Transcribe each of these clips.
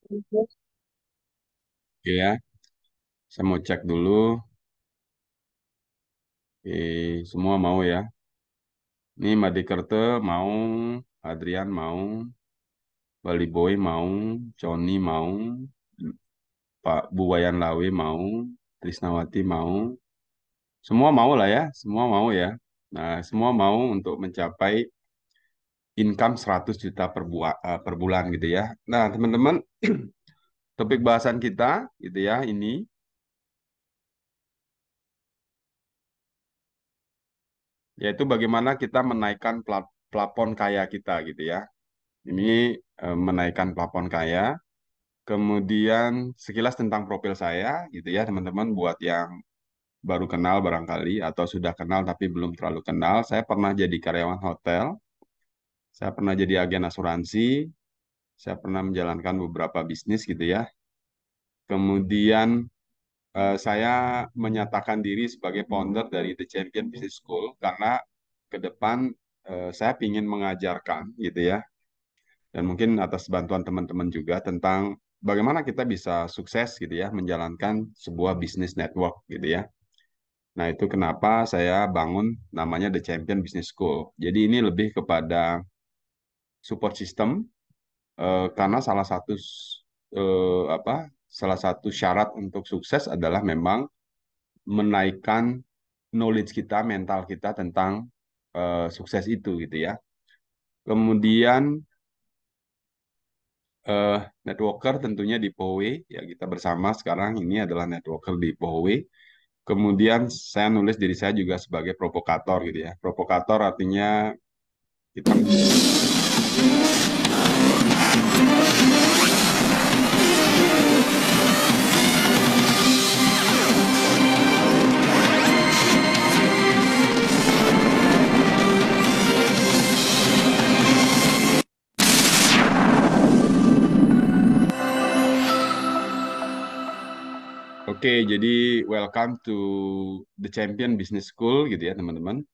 Oke ya, saya mau cek dulu. Oke, semua mau ya. Ini Made Kerte mau, Adrian mau, Bali Boy mau, Joni mau, Pak Buwayan Lawe mau, Trisnawati mau. Semua mau lah ya, semua mau ya. Nah, semua mau untuk mencapai income 100 juta per bulan gitu ya. Nah, teman-teman, topik bahasan kita gitu ya, ini yaitu bagaimana kita menaikkan plafon kaya kita gitu ya. Ini menaikkan plafon kaya. Kemudian sekilas tentang profil saya gitu ya, teman-teman, buat yang baru kenal barangkali atau sudah kenal tapi belum terlalu kenal. Saya pernah jadi karyawan hotel, saya pernah jadi agen asuransi, saya pernah menjalankan beberapa bisnis gitu ya. Kemudian saya menyatakan diri sebagai founder dari The Champion Business School karena ke depan saya ingin mengajarkan gitu ya, dan mungkin atas bantuan teman-teman juga tentang bagaimana kita bisa sukses gitu ya menjalankan sebuah bisnis network gitu ya. Nah, itu kenapa saya bangun namanya The Champion Business School. Jadi ini lebih kepada support system karena apa salah satu syarat untuk sukses adalah memang menaikkan knowledge kita, mental kita tentang sukses itu gitu ya. Kemudian eh, networker tentunya di POWE ya, kita bersama sekarang ini adalah networker di POWE. Kemudian saya nulis diri saya juga sebagai provokator gitu ya. Provokator artinya kita. Oke, jadi welcome to The Champion Business School gitu ya teman-teman.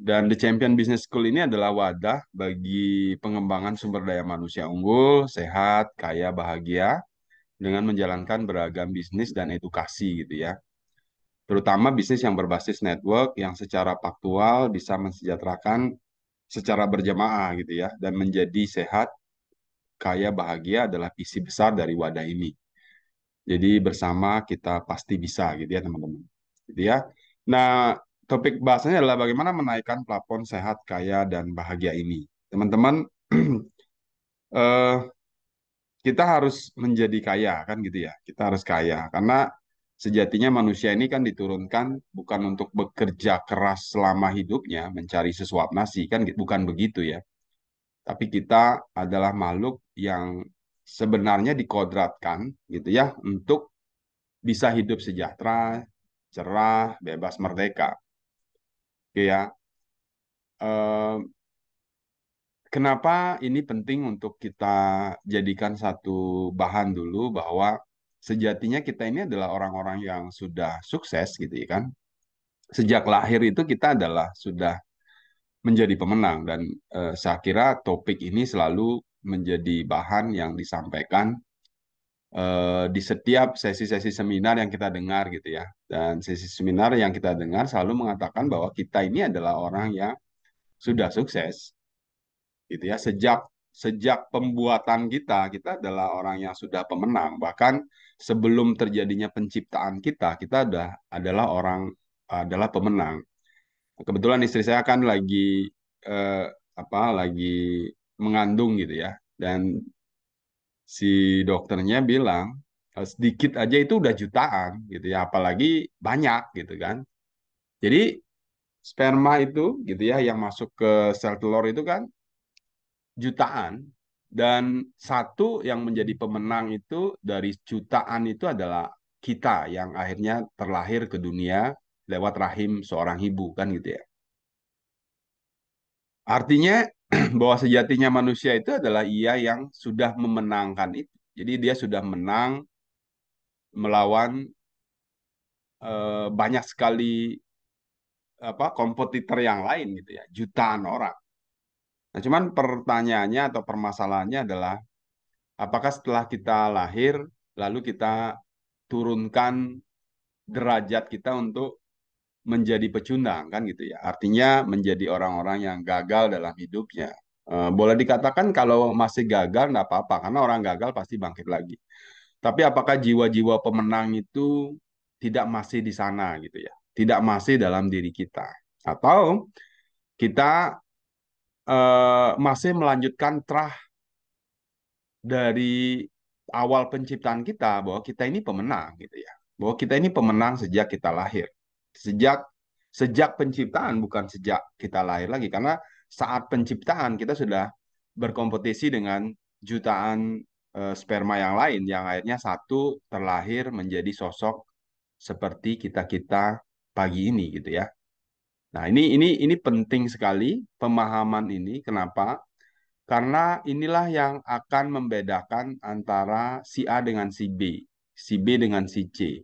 Dan The Champion Business School ini adalah wadah bagi pengembangan sumber daya manusia unggul, sehat, kaya, bahagia dengan menjalankan beragam bisnis dan edukasi gitu ya. Terutama bisnis yang berbasis network yang secara faktual bisa mensejahterakan secara berjamaah gitu ya, dan menjadi sehat, kaya, bahagia adalah visi besar dari wadah ini. Jadi bersama kita pasti bisa gitu ya teman-teman. Gitu ya. Nah, topik bahasanya adalah bagaimana menaikkan plafon sehat, kaya, dan bahagia ini. Teman-teman, eh, kita harus menjadi kaya kan gitu ya. Kita harus kaya karena sejatinya manusia ini kan diturunkan bukan untuk bekerja keras selama hidupnya mencari sesuap nasi kan, bukan begitu ya. Tapi kita adalah makhluk yang sebenarnya dikodratkan gitu ya untuk bisa hidup sejahtera, cerah, bebas, merdeka. Oke ya. Eh, Kenapa ini penting untuk kita jadikan satu bahan dulu bahwa sejatinya kita ini adalah orang-orang yang sudah sukses gitu ya kan. Sejak lahir itu kita adalah sudah menjadi pemenang dan saya kira topik ini selalu menjadi bahan yang disampaikan di setiap sesi-sesi seminar yang kita dengar gitu ya. Dan sesi seminar yang kita dengar selalu mengatakan bahwa kita ini adalah orang yang sudah sukses gitu ya. Sejak sejak pembuatan kita adalah orang yang sudah pemenang. Bahkan sebelum terjadinya penciptaan kita adalah adalah pemenang. Kebetulan istri saya kan eh, lagi mengandung gitu ya. Dan si dokternya bilang sedikit aja itu udah jutaan gitu ya, apalagi banyak gitu kan. Jadi sperma itu gitu ya yang masuk ke sel telur itu kan jutaan, dan satu yang menjadi pemenang itu dari jutaan itu adalah kita yang akhirnya terlahir ke dunia lewat rahim seorang ibu kan gitu ya. Artinya bahwa sejatinya manusia itu adalah ia yang sudah memenangkan itu. Jadi dia sudah menang melawan banyak sekali kompetitor yang lain gitu ya, jutaan orang. Nah, cuman pertanyaannya atau permasalahannya adalah Apakah setelah kita lahir, lalu kita turunkan derajat kita untuk menjadi pecundang, kan gitu ya. Artinya menjadi orang-orang yang gagal dalam hidupnya. Boleh dikatakan kalau masih gagal, nggak apa-apa, karena orang gagal pasti bangkit lagi. Tapi apakah jiwa-jiwa pemenang itu tidak masih di sana gitu ya? Tidak masih dalam diri kita. Atau kita masih melanjutkan terah dari awal penciptaan kita bahwa kita ini pemenang gitu ya. Bahwa kita ini pemenang sejak kita lahir. Sejak sejak penciptaan, bukan sejak kita lahir lagi, karena saat penciptaan kita sudah berkompetisi dengan jutaan sperma yang lain yang akhirnya satu terlahir menjadi sosok seperti kita-kita pagi ini gitu ya. Nah, ini penting sekali pemahaman ini. Kenapa? Karena inilah yang akan membedakan antara si A dengan si B dengan si C.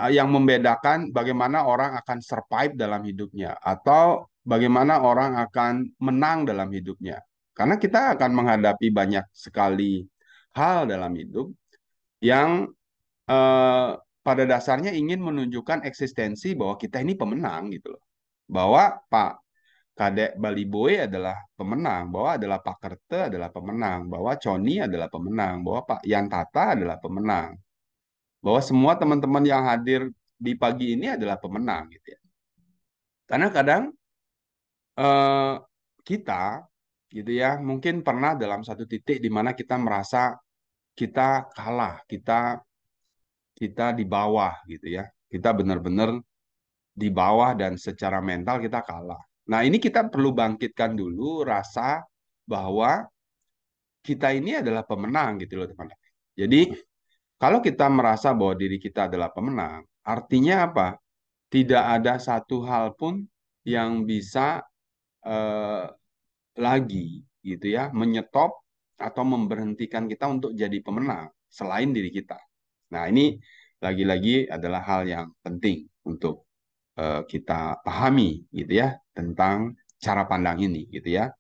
Yang membedakan bagaimana orang akan survive dalam hidupnya atau bagaimana orang akan menang dalam hidupnya. Karena kita akan menghadapi banyak sekali hal dalam hidup yang eh, pada dasarnya ingin menunjukkan eksistensi bahwa kita ini pemenang gitu loh. Bahwa Pak Kadek Bali Boy adalah pemenang, bahwa adalah Pak Kerte adalah pemenang, bahwa Coni adalah pemenang, bahwa Pak Yantata adalah pemenang, bahwa semua teman-teman yang hadir di pagi ini adalah pemenang gitu ya. Karena kadang eh, kita gitu ya mungkin pernah dalam satu titik di mana kita merasa kita kalah, kita di bawah gitu ya. Kita benar-benar di bawah dan secara mental kita kalah. Nah, ini kita perlu bangkitkan dulu rasa bahwa kita ini adalah pemenang gitu loh teman-teman. Jadi kalau kita merasa bahwa diri kita adalah pemenang, artinya apa? Tidak ada satu hal pun yang bisa eh, lagi gitu ya menyetop atau memberhentikan kita untuk jadi pemenang selain diri kita. Nah, ini lagi-lagi adalah hal yang penting untuk kita pahami gitu ya tentang cara pandang ini gitu ya.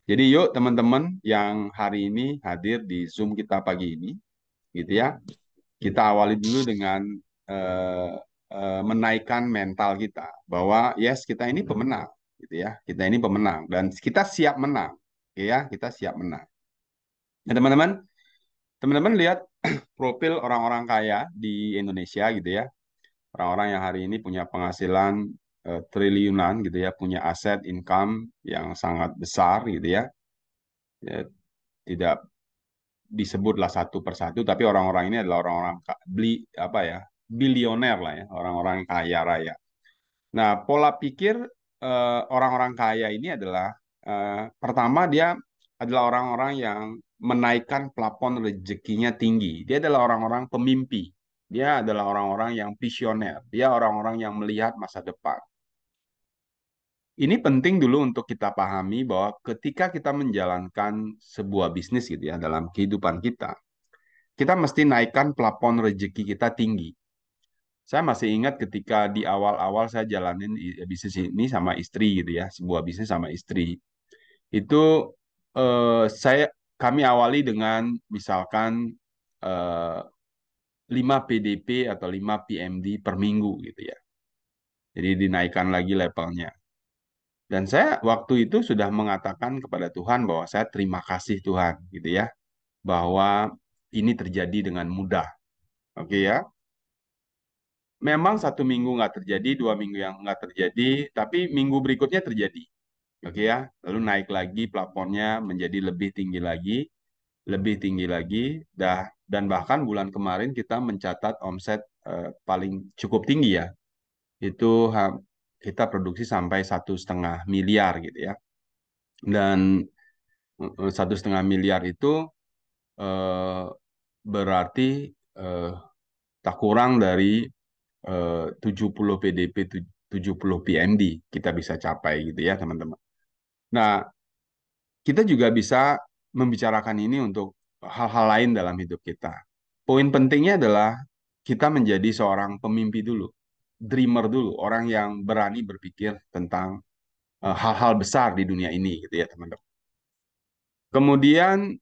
Jadi yuk teman-teman yang hari ini hadir di Zoom kita pagi ini gitu ya. Kita awali dulu dengan eh, menaikkan mental kita bahwa yes kita ini pemenang gitu ya. Kita ini pemenang dan kita siap menang. Oke ya, kita siap menang. Nah, teman-teman, teman-teman lihat profil orang-orang kaya di Indonesia gitu ya. Orang-orang yang hari ini punya penghasilan triliunan gitu ya, punya aset income yang sangat besar gitu ya. Ya, tidak disebutlah satu persatu, tapi orang-orang ini adalah orang-orang beli apa ya, bilioner lah ya, orang-orang kaya raya. Nah, pola pikir orang-orang kaya ini adalah pertama dia adalah orang-orang yang menaikkan plafon rezekinya tinggi. Dia adalah orang-orang pemimpi. Dia adalah orang-orang yang visioner. Dia orang-orang yang melihat masa depan. Ini penting dulu untuk kita pahami bahwa ketika kita menjalankan sebuah bisnis gitu ya dalam kehidupan kita mesti naikkan plafon rezeki kita tinggi. Saya masih ingat ketika di awal-awal saya jalanin bisnis ini sama istri gitu ya, sebuah bisnis sama istri. Itu kami awali dengan misalkan eh, 5 PDP atau 5 PMD per minggu gitu ya. Jadi dinaikkan lagi levelnya. Dan saya waktu itu sudah mengatakan kepada Tuhan bahwa saya terima kasih Tuhan gitu ya, bahwa ini terjadi dengan mudah. Oke ya. Memang satu minggu nggak terjadi, 2 minggu yang nggak terjadi, tapi minggu berikutnya terjadi. Oke ya, lalu naik lagi plafonnya menjadi lebih tinggi lagi, dan bahkan bulan kemarin kita mencatat omset paling cukup tinggi ya, itu kita produksi sampai 1,5 miliar gitu ya, dan 1,5 miliar itu eh, berarti eh, tak kurang dari 70 PDP, 70 PMD kita bisa capai gitu ya teman-teman. Nah, kita juga bisa membicarakan ini untuk hal-hal lain dalam hidup kita. Poin pentingnya adalah kita menjadi seorang pemimpi dulu, dreamer dulu, orang yang berani berpikir tentang hal-hal besar di dunia ini gitu ya teman-teman. Kemudian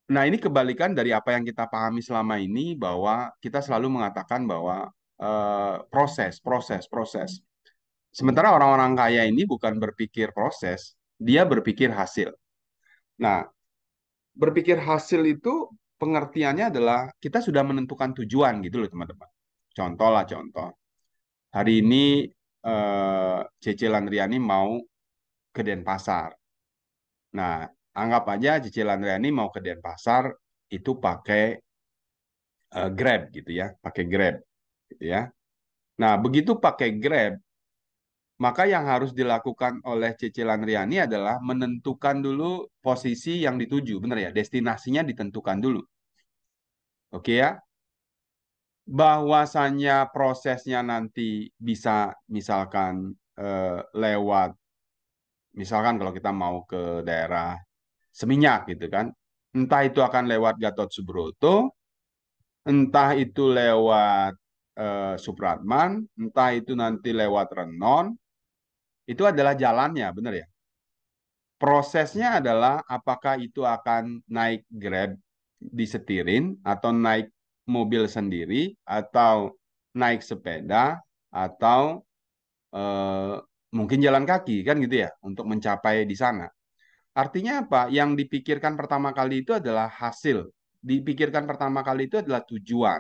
Nah, ini kebalikan dari apa yang kita pahami selama ini, bahwa kita selalu mengatakan bahwa proses, proses, proses. Sementara orang-orang kaya ini bukan berpikir proses, dia berpikir hasil. Nah, berpikir hasil itu pengertiannya adalah kita sudah menentukan tujuan gitu loh teman-teman. Contoh lah contoh. Hari ini Cece Landriani mau ke Denpasar. Nah, anggap aja Cece Landriani mau ke Denpasar itu pakai Grab gitu ya, pakai Grab gitu ya. Nah, begitu pakai Grab, maka yang harus dilakukan oleh Cece Landriani adalah menentukan dulu posisi yang dituju, benar ya? Destinasinya ditentukan dulu. Oke ya? Bahwasannya prosesnya nanti bisa misalkan lewat, misalkan kalau kita mau ke daerah Seminyak gitu kan, entah itu akan lewat Gatot Subroto, entah itu lewat Supratman, entah itu nanti lewat Renon, itu adalah jalannya, benar ya? Prosesnya adalah apakah itu akan naik Grab disetirin, atau naik mobil sendiri, atau naik sepeda, atau eh, mungkin jalan kaki, kan gitu ya, untuk mencapai di sana. Artinya apa? Yang dipikirkan pertama kali itu adalah hasil. Dipikirkan pertama kali itu adalah tujuan.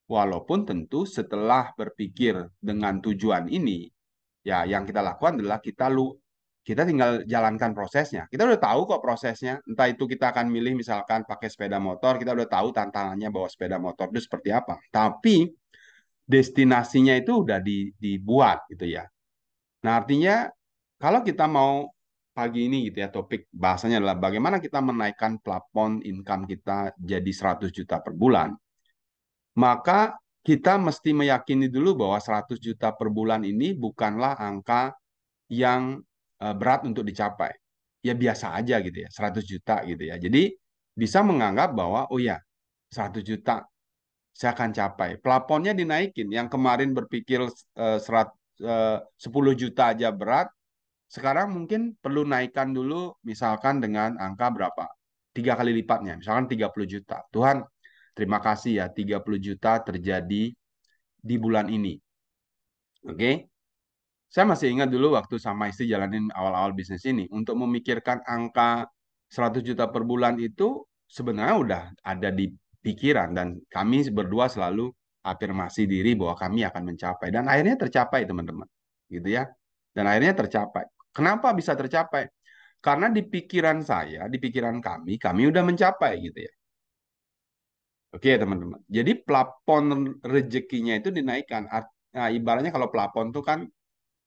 Walaupun tentu setelah berpikir dengan tujuan ini, ya yang kita lakukan adalah kita tinggal jalankan prosesnya. Kita udah tahu kok prosesnya. Entah itu kita akan milih misalkan pakai sepeda motor, kita udah tahu tantangannya bawa sepeda motor itu seperti apa. Tapi destinasinya itu udah dibuat gitu ya. Nah, artinya kalau kita mau pagi ini gitu ya, topik bahasanya adalah bagaimana kita menaikkan plafon income kita jadi 100 juta per bulan, maka kita mesti meyakini dulu bahwa 100 juta per bulan ini bukanlah angka yang berat untuk dicapai. Ya biasa aja gitu ya, 100 juta gitu ya. Jadi bisa menganggap bahwa oh ya, 100 juta saya akan capai. Plafonnya dinaikin. Yang kemarin berpikir 10 juta aja berat, sekarang mungkin perlu naikkan dulu misalkan dengan angka berapa? 3 kali lipatnya, misalkan 30 juta. Tuhan, terima kasih ya 30 juta terjadi di bulan ini. Oke? Saya masih ingat dulu waktu sama istri jalanin awal-awal bisnis ini, untuk memikirkan angka 100 juta per bulan itu sebenarnya udah ada di pikiran, dan kami berdua selalu afirmasi diri bahwa kami akan mencapai, dan akhirnya tercapai teman-teman. Gitu ya. Dan akhirnya tercapai. Kenapa bisa tercapai? Karena di pikiran saya, di pikiran kami udah mencapai gitu ya. Oke teman-teman. Jadi plafon rezekinya itu dinaikkan. Nah, ibaratnya kalau plafon itu kan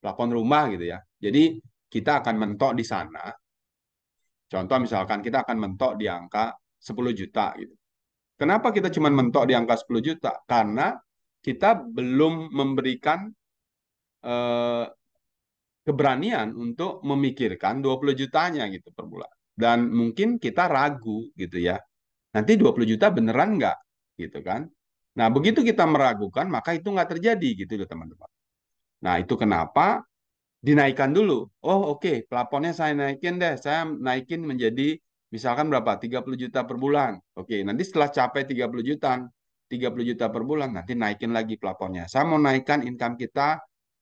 plafon rumah gitu ya. Jadi kita akan mentok di sana. Contoh misalkan kita akan mentok di angka 10 juta gitu. Kenapa kita cuma mentok di angka 10 juta? Karena kita belum memberikan eh, keberanian untuk memikirkan 20 jutanya gitu per bulan. Dan mungkin kita ragu gitu ya. Nanti 20 juta beneran nggak gitu kan? Nah, begitu kita meragukan, maka itu nggak terjadi gitu loh teman-teman. Nah, itu kenapa dinaikkan dulu. Oh, oke, plafonnya saya naikin deh. Saya naikin menjadi misalkan berapa? 30 juta per bulan. Oke, nanti setelah capai 30 juta, 30 juta per bulan, nanti naikin lagi plafonnya. Saya mau naikkan income kita,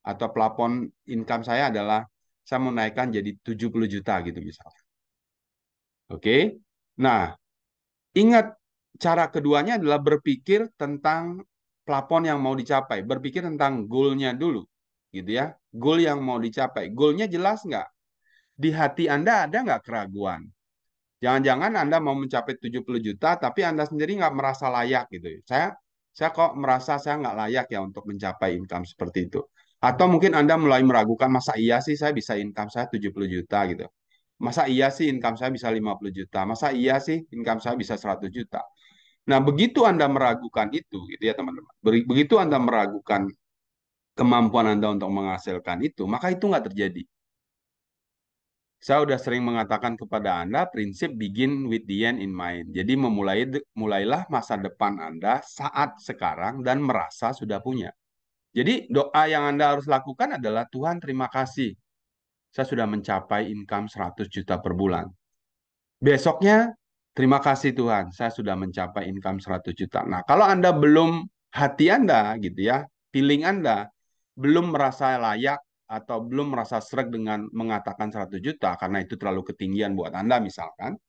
atau plafon income saya adalah saya mau naikkan jadi 70 juta gitu misalnya. Oke. Nah, ingat, cara keduanya adalah berpikir tentang plafon yang mau dicapai. Berpikir tentang goal-nya dulu. Gitu ya. Goal yang mau dicapai. Goal-nya jelas nggak? Di hati Anda ada nggak keraguan? Jangan-jangan Anda mau mencapai 70 juta, tapi Anda sendiri nggak merasa layak gitu. Saya kok merasa saya nggak layak ya untuk mencapai income seperti itu. Atau mungkin Anda mulai meragukan, masa iya sih saya bisa income saya 70 juta gitu. Masa iya sih income saya bisa 50 juta. Masa iya sih income saya bisa 100 juta. Nah, begitu Anda meragukan itu, gitu ya teman-teman. Begitu Anda meragukan kemampuan Anda untuk menghasilkan itu, maka itu nggak terjadi. Saya sudah sering mengatakan kepada Anda, prinsip begin with the end in mind. Jadi mulailah masa depan Anda saat sekarang dan merasa sudah punya. Jadi doa yang Anda harus lakukan adalah, Tuhan terima kasih, saya sudah mencapai income 100 juta per bulan. Besoknya terima kasih Tuhan, saya sudah mencapai income 100 juta. Nah, kalau Anda belum, hati Anda gitu ya, feeling Anda belum merasa layak atau belum merasa sreg dengan mengatakan 100 juta karena itu terlalu ketinggian buat Anda misalkan,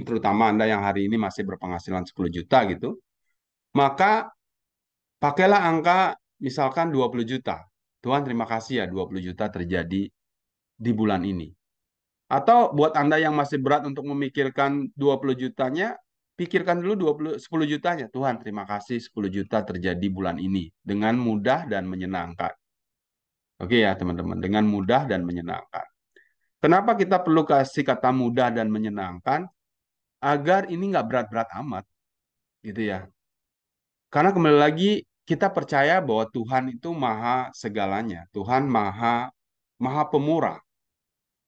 terutama Anda yang hari ini masih berpenghasilan 10 juta gitu, maka pakailah angka misalkan 20 juta. Tuhan terima kasih ya 20 juta terjadi di bulan ini. Atau buat Anda yang masih berat untuk memikirkan 20 jutanya, pikirkan dulu 10 jutanya. Tuhan, terima kasih 10 juta terjadi bulan ini dengan mudah dan menyenangkan. Oke ya, teman-teman, dengan mudah dan menyenangkan. Kenapa kita perlu kasih kata mudah dan menyenangkan? Agar ini nggak berat-berat amat, gitu ya. Karena kembali lagi, kita percaya bahwa Tuhan itu maha segalanya. Tuhan maha maha pemurah.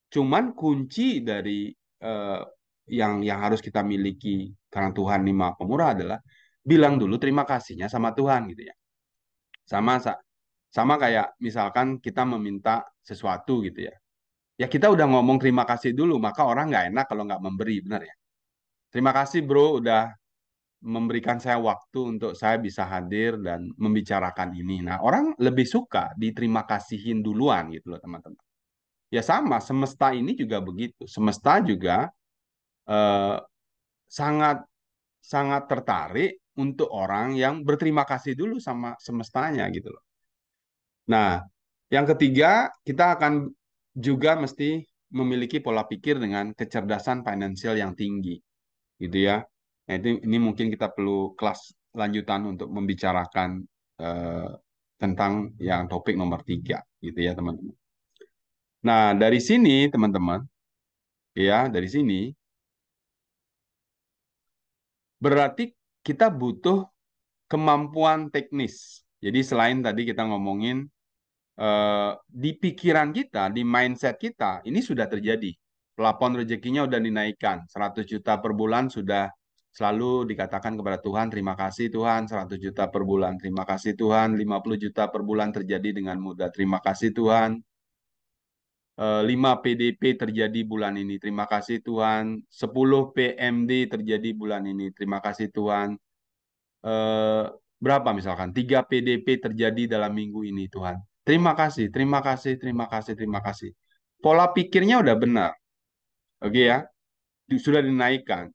Cuman kunci dari eh, yang harus kita miliki karena Tuhan ini Maha Pemurah adalah bilang dulu terima kasihnya sama Tuhan gitu ya. Sama sama kayak misalkan kita meminta sesuatu gitu ya. Ya kita udah ngomong terima kasih dulu, maka orang nggak enak kalau nggak memberi, benar ya. Terima kasih bro udah memberikan saya waktu untuk saya bisa hadir dan membicarakan ini. Nah, orang lebih suka diterima kasihin duluan gitu loh teman-teman. Ya sama, semesta ini juga begitu. Semesta juga eh, sangat sangat tertarik untuk orang yang berterima kasih dulu sama semestanya gitu loh. Nah, yang ketiga, kita akan juga mesti memiliki pola pikir dengan kecerdasan finansial yang tinggi, gitu ya. Nah, itu ini mungkin kita perlu kelas lanjutan untuk membicarakan eh, tentang yang topik nomor tiga, gitu ya, teman-teman. Nah, dari sini, teman-teman, ya, dari sini berarti kita butuh kemampuan teknis. Jadi selain tadi kita ngomongin di pikiran kita, di mindset kita, ini sudah terjadi. Plafon rezekinya udah dinaikkan. 100 juta per bulan sudah selalu dikatakan kepada Tuhan, terima kasih Tuhan, 100 juta per bulan. Terima kasih Tuhan, 50 juta per bulan terjadi dengan mudah. Terima kasih Tuhan, 5 PDP terjadi bulan ini. Terima kasih Tuhan, 10 PMD terjadi bulan ini. Terima kasih Tuhan, eh, berapa misalkan 3 PDP terjadi dalam minggu ini Tuhan. Terima kasih, terima kasih, terima kasih, terima kasih. Pola pikirnya udah benar, oke ya, sudah dinaikkan,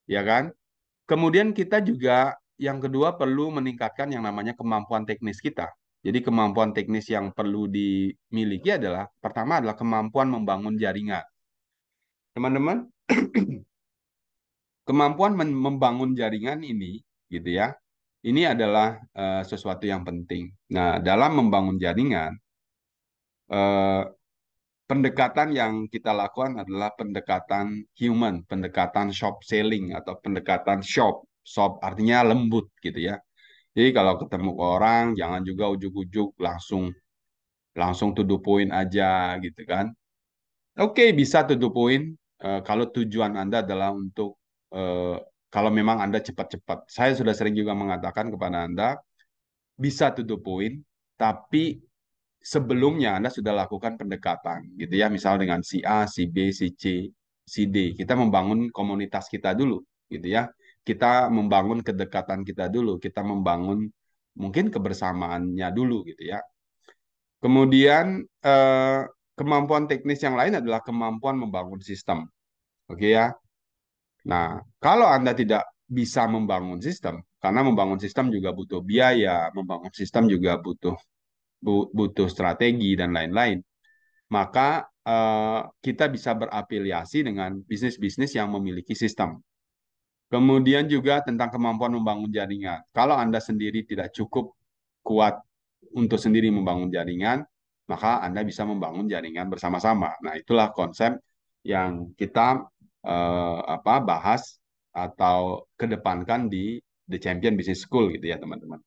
ya kan? Kemudian kita juga yang kedua perlu meningkatkan yang namanya kemampuan teknis kita. Jadi kemampuan teknis yang perlu dimiliki adalah pertama adalah kemampuan membangun jaringan. Teman-teman, kemampuan membangun jaringan ini, gitu ya, ini adalah sesuatu yang penting. Nah, dalam membangun jaringan, eh, pendekatan yang kita lakukan adalah pendekatan human, pendekatan shop selling atau pendekatan shop artinya lembut gitu ya. Jadi kalau ketemu orang, jangan juga ujuk-ujuk langsung langsung to the point aja gitu kan. Oke, bisa to the point kalau tujuan Anda adalah untuk eh, kalau memang Anda cepat-cepat. Saya sudah sering juga mengatakan kepada Anda, bisa to the point, tapi sebelumnya Anda sudah lakukan pendekatan, gitu ya, misal dengan si A, si B, si C, si D. Kita membangun komunitas kita dulu, gitu ya. Kita membangun kedekatan kita dulu, kita membangun mungkin kebersamaannya dulu, gitu ya. Kemudian kemampuan teknis yang lain adalah kemampuan membangun sistem, oke ya. Nah, kalau Anda tidak bisa membangun sistem, karena membangun sistem juga butuh biaya, membangun sistem juga butuh strategi dan lain-lain, maka kita bisa berafiliasi dengan bisnis-bisnis yang memiliki sistem. Kemudian juga tentang kemampuan membangun jaringan. Kalau Anda sendiri tidak cukup kuat untuk sendiri membangun jaringan, maka Anda bisa membangun jaringan bersama-sama. Nah, itulah konsep yang kita bahas atau kedepankan di The Champion Business School gitu ya, teman-teman.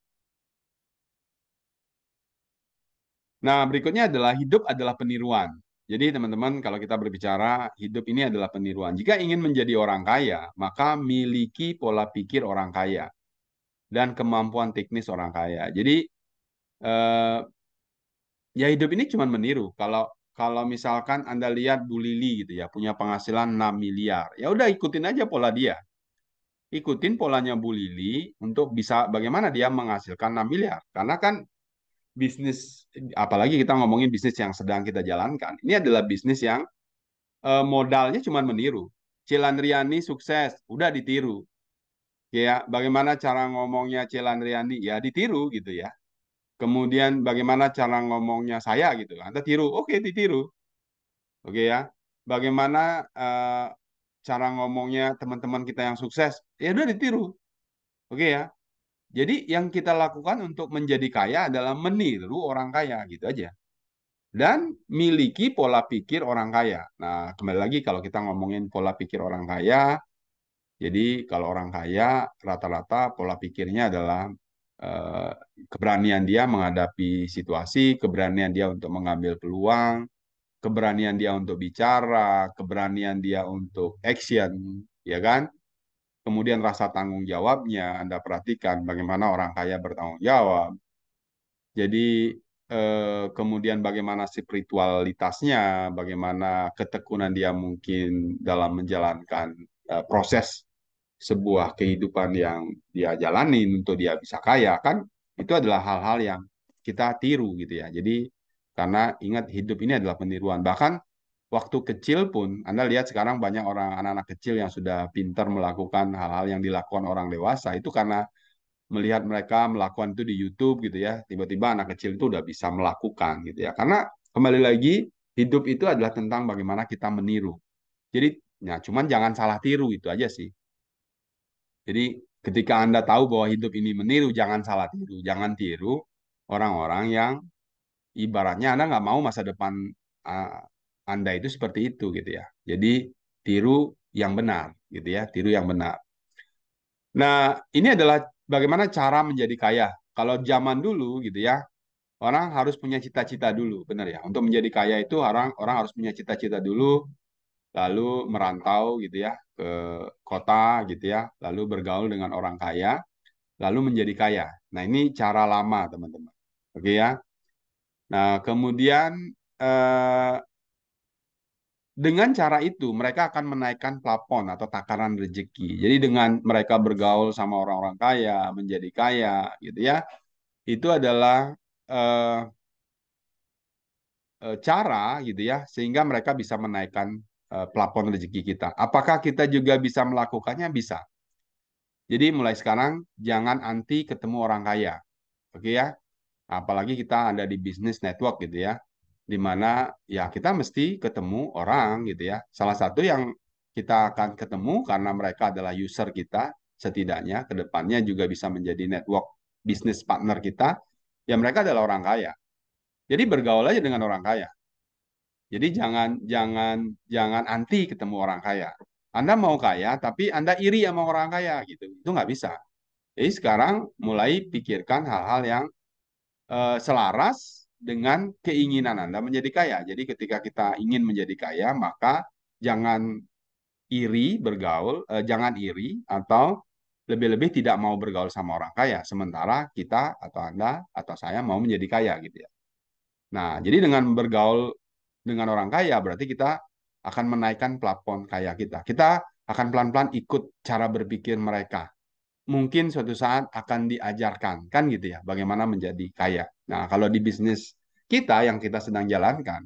Nah, berikutnya adalah hidup adalah peniruan. Jadi, teman-teman, kalau kita berbicara hidup ini adalah peniruan. Jika ingin menjadi orang kaya, maka miliki pola pikir orang kaya dan kemampuan teknis orang kaya. Jadi, eh, ya hidup ini cuma meniru. Kalau kalau misalkan Anda lihat Bu Lili gitu ya, punya penghasilan 6 miliar. Ya udah ikutin aja pola dia. Ikutin polanya Bu Lili untuk bisa bagaimana dia menghasilkan 6 miliar. Karena kan bisnis, apalagi kita ngomongin bisnis yang sedang kita jalankan. Ini adalah bisnis yang modalnya cuma meniru. Cilandriani sukses, udah ditiru. Ya, bagaimana cara ngomongnya Cilandriani? Ya ditiru gitu ya. Kemudian bagaimana cara ngomongnya saya gitu. Anda tiru, oke ditiru. Oke ya. Bagaimana cara ngomongnya teman-teman kita yang sukses? Ya udah ditiru. Oke ya. Jadi yang kita lakukan untuk menjadi kaya adalah meniru orang kaya gitu aja. Dan miliki pola pikir orang kaya. Nah, kembali lagi kalau kita ngomongin pola pikir orang kaya, jadi kalau orang kaya rata-rata pola pikirnya adalah eh, keberanian dia menghadapi situasi, keberanian dia untuk mengambil peluang, keberanian dia untuk bicara, keberanian dia untuk action, ya kan? Kemudian rasa tanggung jawabnya, Anda perhatikan bagaimana orang kaya bertanggung jawab. Jadi kemudian bagaimana spiritualitasnya, bagaimana ketekunan dia mungkin dalam menjalankan proses sebuah kehidupan yang dia jalanin untuk dia bisa kaya kan itu adalah hal-hal yang kita tiru gitu ya. Jadi karena ingat hidup ini adalah peniruan. Bahkan waktu kecil pun Anda lihat sekarang banyak orang anak-anak kecil yang sudah pintar melakukan hal-hal yang dilakukan orang dewasa itu karena melihat mereka melakukan itu di YouTube gitu ya. Tiba-tiba anak kecil itu udah bisa melakukan gitu ya. Karena kembali lagi hidup itu adalah tentang bagaimana kita meniru. Jadi ya cuman jangan salah tiru itu aja sih. Jadi ketika Anda tahu bahwa hidup ini meniru, jangan salah tiru. Jangan tiru orang-orang yang ibaratnya Anda nggak mau masa depan uh, Anda itu seperti itu gitu ya. Jadi tiru yang benar gitu ya, tiru yang benar. Nah, ini adalah bagaimana cara menjadi kaya. Kalau zaman dulu gitu ya, orang harus punya cita-cita dulu, benar ya. Untuk menjadi kaya itu orang orang harus punya cita-cita dulu, lalu merantau gitu ya ke kota gitu ya, lalu bergaul dengan orang kaya lalu menjadi kaya. Nah, ini cara lama, teman-teman. Oke ya. Nah, kemudian eh, dengan cara itu mereka akan menaikkan plafon atau takaran rezeki. Jadi dengan mereka bergaul sama orang-orang kaya, menjadi kaya, gitu ya. Itu adalah eh, cara gitu ya, sehingga mereka bisa menaikkan plafon rezeki kita. Apakah kita juga bisa melakukannya? Bisa. Jadi mulai sekarang jangan anti ketemu orang kaya. Oke ya. Apalagi kita ada di bisnis network gitu ya, di mana ya kita mesti ketemu orang gitu ya. Salah satu yang kita akan ketemu karena mereka adalah user kita, setidaknya ke depannya juga bisa menjadi network bisnis partner kita, ya mereka adalah orang kaya. Jadi bergaul aja dengan orang kaya. Jadi jangan jangan jangan anti ketemu orang kaya. Anda mau kaya, tapi Anda iri sama orang kaya gitu. Itu nggak bisa. Jadi sekarang mulai pikirkan hal-hal yang selaras dengan keinginan Anda menjadi kaya. Jadi ketika kita ingin menjadi kaya, maka jangan iri bergaul, jangan iri atau lebih-lebih tidak mau bergaul sama orang kaya. Sementara kita atau Anda atau saya mau menjadi kaya gitu ya. Nah, jadi dengan bergaul dengan orang kaya berarti kita akan menaikkan plafon kaya kita. Kita akan pelan-pelan ikut cara berpikir mereka mungkin suatu saat akan diajarkan kan gitu ya bagaimana menjadi kaya. Nah, kalau di bisnis kita yang kita sedang jalankan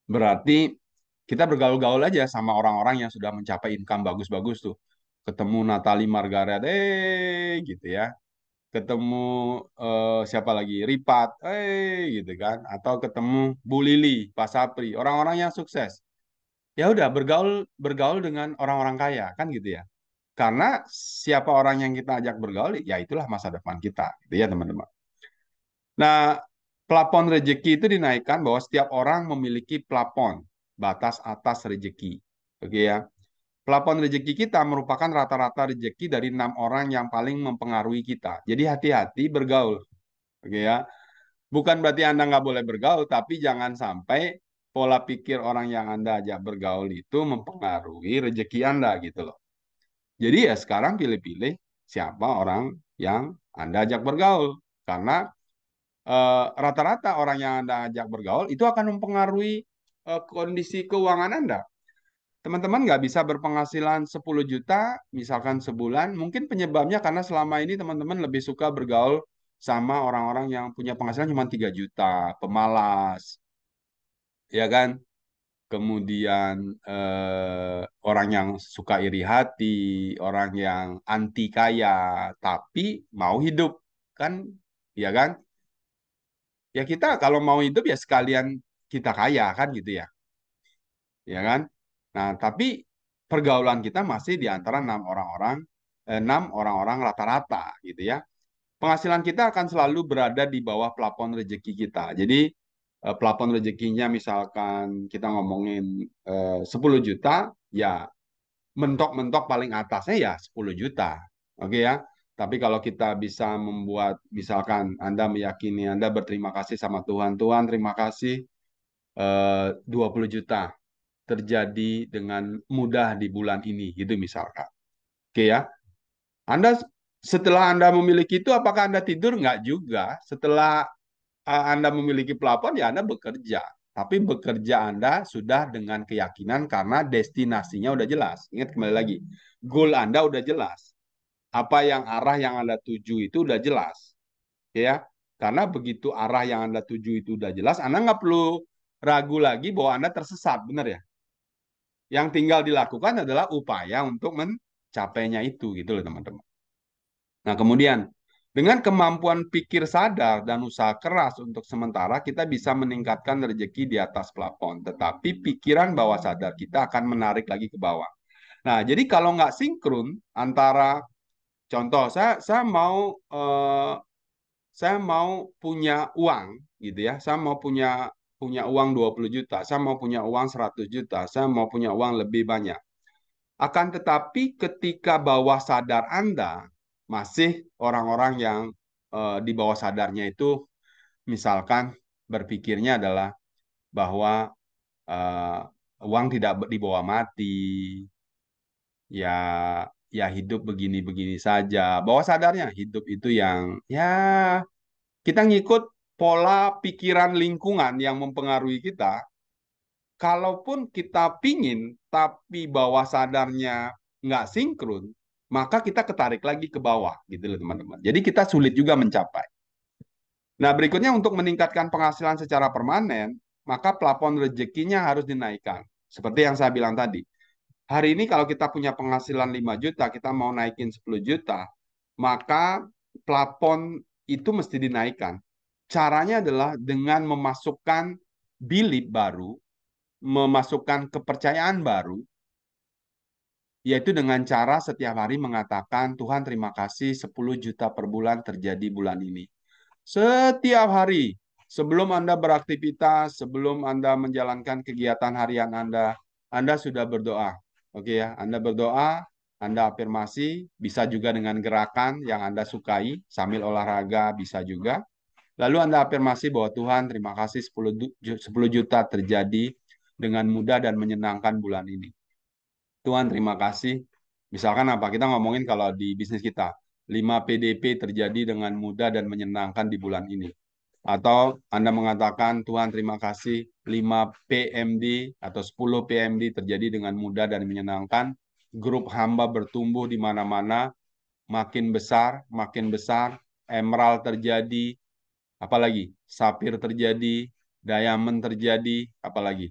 berarti kita bergaul-gaul aja sama orang-orang yang sudah mencapai income bagus-bagus tuh. Ketemu Natalie Margaret gitu ya. Ketemu siapa lagi? Ripat gitu kan atau ketemu Bu Lili, Pak Sapri, orang-orang yang sukses. Ya udah bergaul bergaul dengan orang-orang kaya kan gitu ya. Karena siapa orang yang kita ajak bergaul, ya itulah masa depan kita, gitu ya teman-teman. Nah, plafon rezeki itu dinaikkan bahwa setiap orang memiliki plafon, batas atas rezeki. Oke ya. Plafon rezeki kita merupakan rata-rata rezeki dari 6 orang yang paling mempengaruhi kita. Jadi hati-hati bergaul. Oke ya. Bukan berarti Anda nggak boleh bergaul, tapi jangan sampai pola pikir orang yang Anda ajak bergaul itu mempengaruhi rezeki Anda gitu loh. Jadi ya sekarang pilih-pilih siapa orang yang Anda ajak bergaul. Karena rata-rata orang yang Anda ajak bergaul itu akan mempengaruhi kondisi keuangan Anda. Teman-teman nggak bisa berpenghasilan 10 juta, misalkan sebulan, mungkin penyebabnya karena selama ini teman-teman lebih suka bergaul sama orang-orang yang punya penghasilan cuma 3 juta, pemalas, ya kan? Kemudian orang yang suka iri hati, orang yang anti kaya, tapi mau hidup, kan? Ya kan? Ya kita kalau mau hidup ya sekalian kita kaya, kan gitu ya. Ya kan? Nah, tapi pergaulan kita masih di antara enam orang-orang rata-rata gitu ya. Penghasilan kita akan selalu berada di bawah plafon rezeki kita. Jadi plafon rezekinya misalkan kita ngomongin 10 juta, ya mentok-mentok paling atasnya ya 10 juta. Oke ya. Tapi kalau kita bisa membuat, misalkan Anda meyakini Anda berterima kasih sama Tuhan, Tuhan terima kasih 20 juta terjadi dengan mudah di bulan ini, gitu misalkan. Oke ya. Anda setelah Anda memiliki itu, apakah Anda tidur? Nggak juga. Setelah Anda memiliki plafon, ya Anda bekerja. Tapi bekerja Anda sudah dengan keyakinan karena destinasinya udah jelas. Ingat kembali lagi, goal Anda udah jelas. Apa yang arah yang Anda tuju itu udah jelas. Ya, karena begitu arah yang Anda tuju itu udah jelas, Anda nggak perlu ragu lagi bahwa Anda tersesat, benar ya? Yang tinggal dilakukan adalah upaya untuk mencapainya itu, gitu loh teman-teman. Nah, kemudian dengan kemampuan pikir sadar dan usaha keras untuk sementara, kita bisa meningkatkan rezeki di atas plafon. Tetapi pikiran bawah sadar kita akan menarik lagi ke bawah. Nah, jadi kalau nggak sinkron antara, contoh, saya mau punya uang, gitu ya. Saya mau punya punya uang 20 juta, saya mau punya uang 100 juta, saya mau punya uang lebih banyak. Akan tetapi ketika bawah sadar Anda masih orang-orang yang di bawah sadarnya itu misalkan berpikirnya adalah bahwa eh, uang tidak dibawa mati, ya ya hidup begini-begini saja. Bawah sadarnya hidup itu yang ya kita ngikut pola pikiran lingkungan yang mempengaruhi kita. Kalaupun kita pingin tapi bawah sadarnya nggak sinkron, maka kita ketarik lagi ke bawah gitu loh teman-teman. Jadi kita sulit juga mencapai. Nah, berikutnya untuk meningkatkan penghasilan secara permanen, maka plafon rezekinya harus dinaikkan. Seperti yang saya bilang tadi. Hari ini kalau kita punya penghasilan 5 juta, kita mau naikin 10 juta, maka plafon itu mesti dinaikkan. Caranya adalah dengan memasukkan bilik baru, memasukkan kepercayaan baru, yaitu dengan cara setiap hari mengatakan, Tuhan terima kasih 10 juta per bulan terjadi bulan ini. Setiap hari, sebelum Anda beraktivitas, sebelum Anda menjalankan kegiatan harian Anda sudah berdoa. Oke ya, Anda berdoa, Anda afirmasi, bisa juga dengan gerakan yang Anda sukai, sambil olahraga bisa juga. Lalu Anda afirmasi bahwa Tuhan terima kasih 10 juta terjadi dengan mudah dan menyenangkan bulan ini. Tuhan terima kasih. Misalkan apa? Kita ngomongin kalau di bisnis kita, 5 PDP terjadi dengan mudah dan menyenangkan di bulan ini. Atau Anda mengatakan, Tuhan terima kasih, 5 PMD atau 10 PMD terjadi dengan mudah dan menyenangkan. Grup hamba bertumbuh di mana-mana, makin besar, emerald terjadi, apalagi? Sapir terjadi, diamond terjadi, apalagi?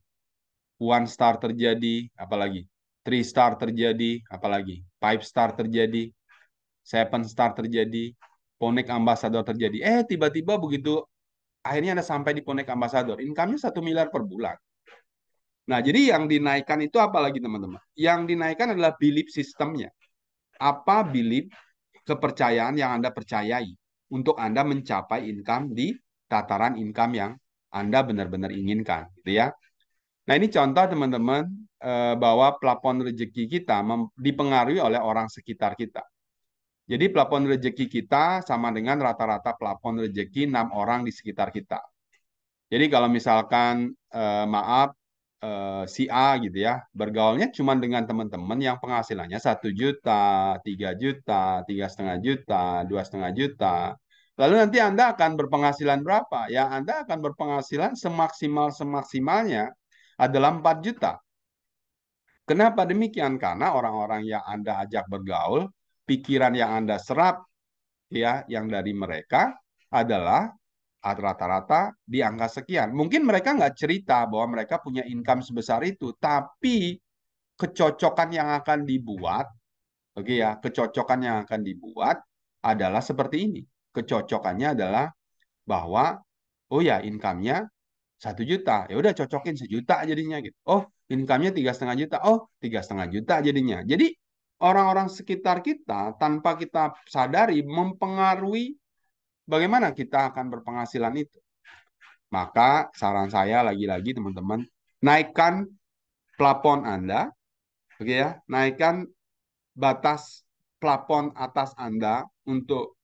One star terjadi, apalagi? Three star terjadi, apalagi? Five star terjadi, seven star terjadi, Ponek Ambassador terjadi. Tiba-tiba begitu akhirnya Anda sampai di Ponek Ambassador, income-nya 1 miliar per bulan. Nah, jadi yang dinaikkan itu apa lagi teman-teman? Yang dinaikkan adalah belief sistemnya. Apa belief kepercayaan yang Anda percayai untuk Anda mencapai income di tataran income yang Anda benar-benar inginkan, gitu ya. Nah, ini contoh teman-teman bahwa plafon rezeki kita dipengaruhi oleh orang sekitar kita. Jadi plafon rezeki kita sama dengan rata-rata plafon rezeki 6 orang di sekitar kita. Jadi kalau misalkan maaf si A gitu ya, bergaulnya cuma dengan teman-teman yang penghasilannya 1 juta, 3 juta, 3,5 juta, 2,5 juta, Lalu nanti Anda akan berpenghasilan berapa? Ya, Anda akan berpenghasilan semaksimal-semaksimalnya adalah 4 juta. Kenapa demikian? Karena orang-orang yang Anda ajak bergaul, pikiran yang Anda serap ya yang dari mereka adalah rata-rata di angka sekian. Mungkin mereka nggak cerita bahwa mereka punya income sebesar itu, tapi kecocokan yang akan dibuat, oke ya, kecocokan yang akan dibuat adalah seperti ini. Kecocokannya adalah bahwa oh ya income-nya 1 juta, ya udah cocokin 1 juta jadinya gitu. Oh income-nya 3,5 juta, oh 3,5 juta jadinya. Jadi orang-orang sekitar kita tanpa kita sadari mempengaruhi bagaimana kita akan berpenghasilan itu. Maka saran saya lagi-lagi teman-teman, naikkan plafon Anda, oke ya, naikkan batas plafon atas Anda untuk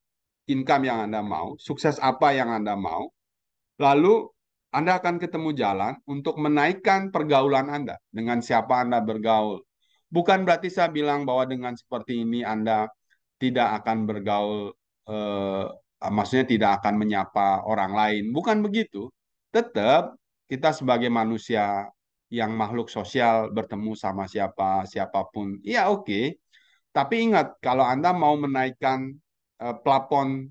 income yang Anda mau, sukses apa yang Anda mau, lalu Anda akan ketemu jalan untuk menaikkan pergaulan Anda dengan siapa Anda bergaul. Bukan berarti saya bilang bahwa dengan seperti ini Anda tidak akan bergaul, maksudnya tidak akan menyapa orang lain. Bukan begitu. Tetap kita sebagai manusia yang makhluk sosial bertemu sama siapapun, iya oke. Tapi ingat, kalau Anda mau menaikkan plafon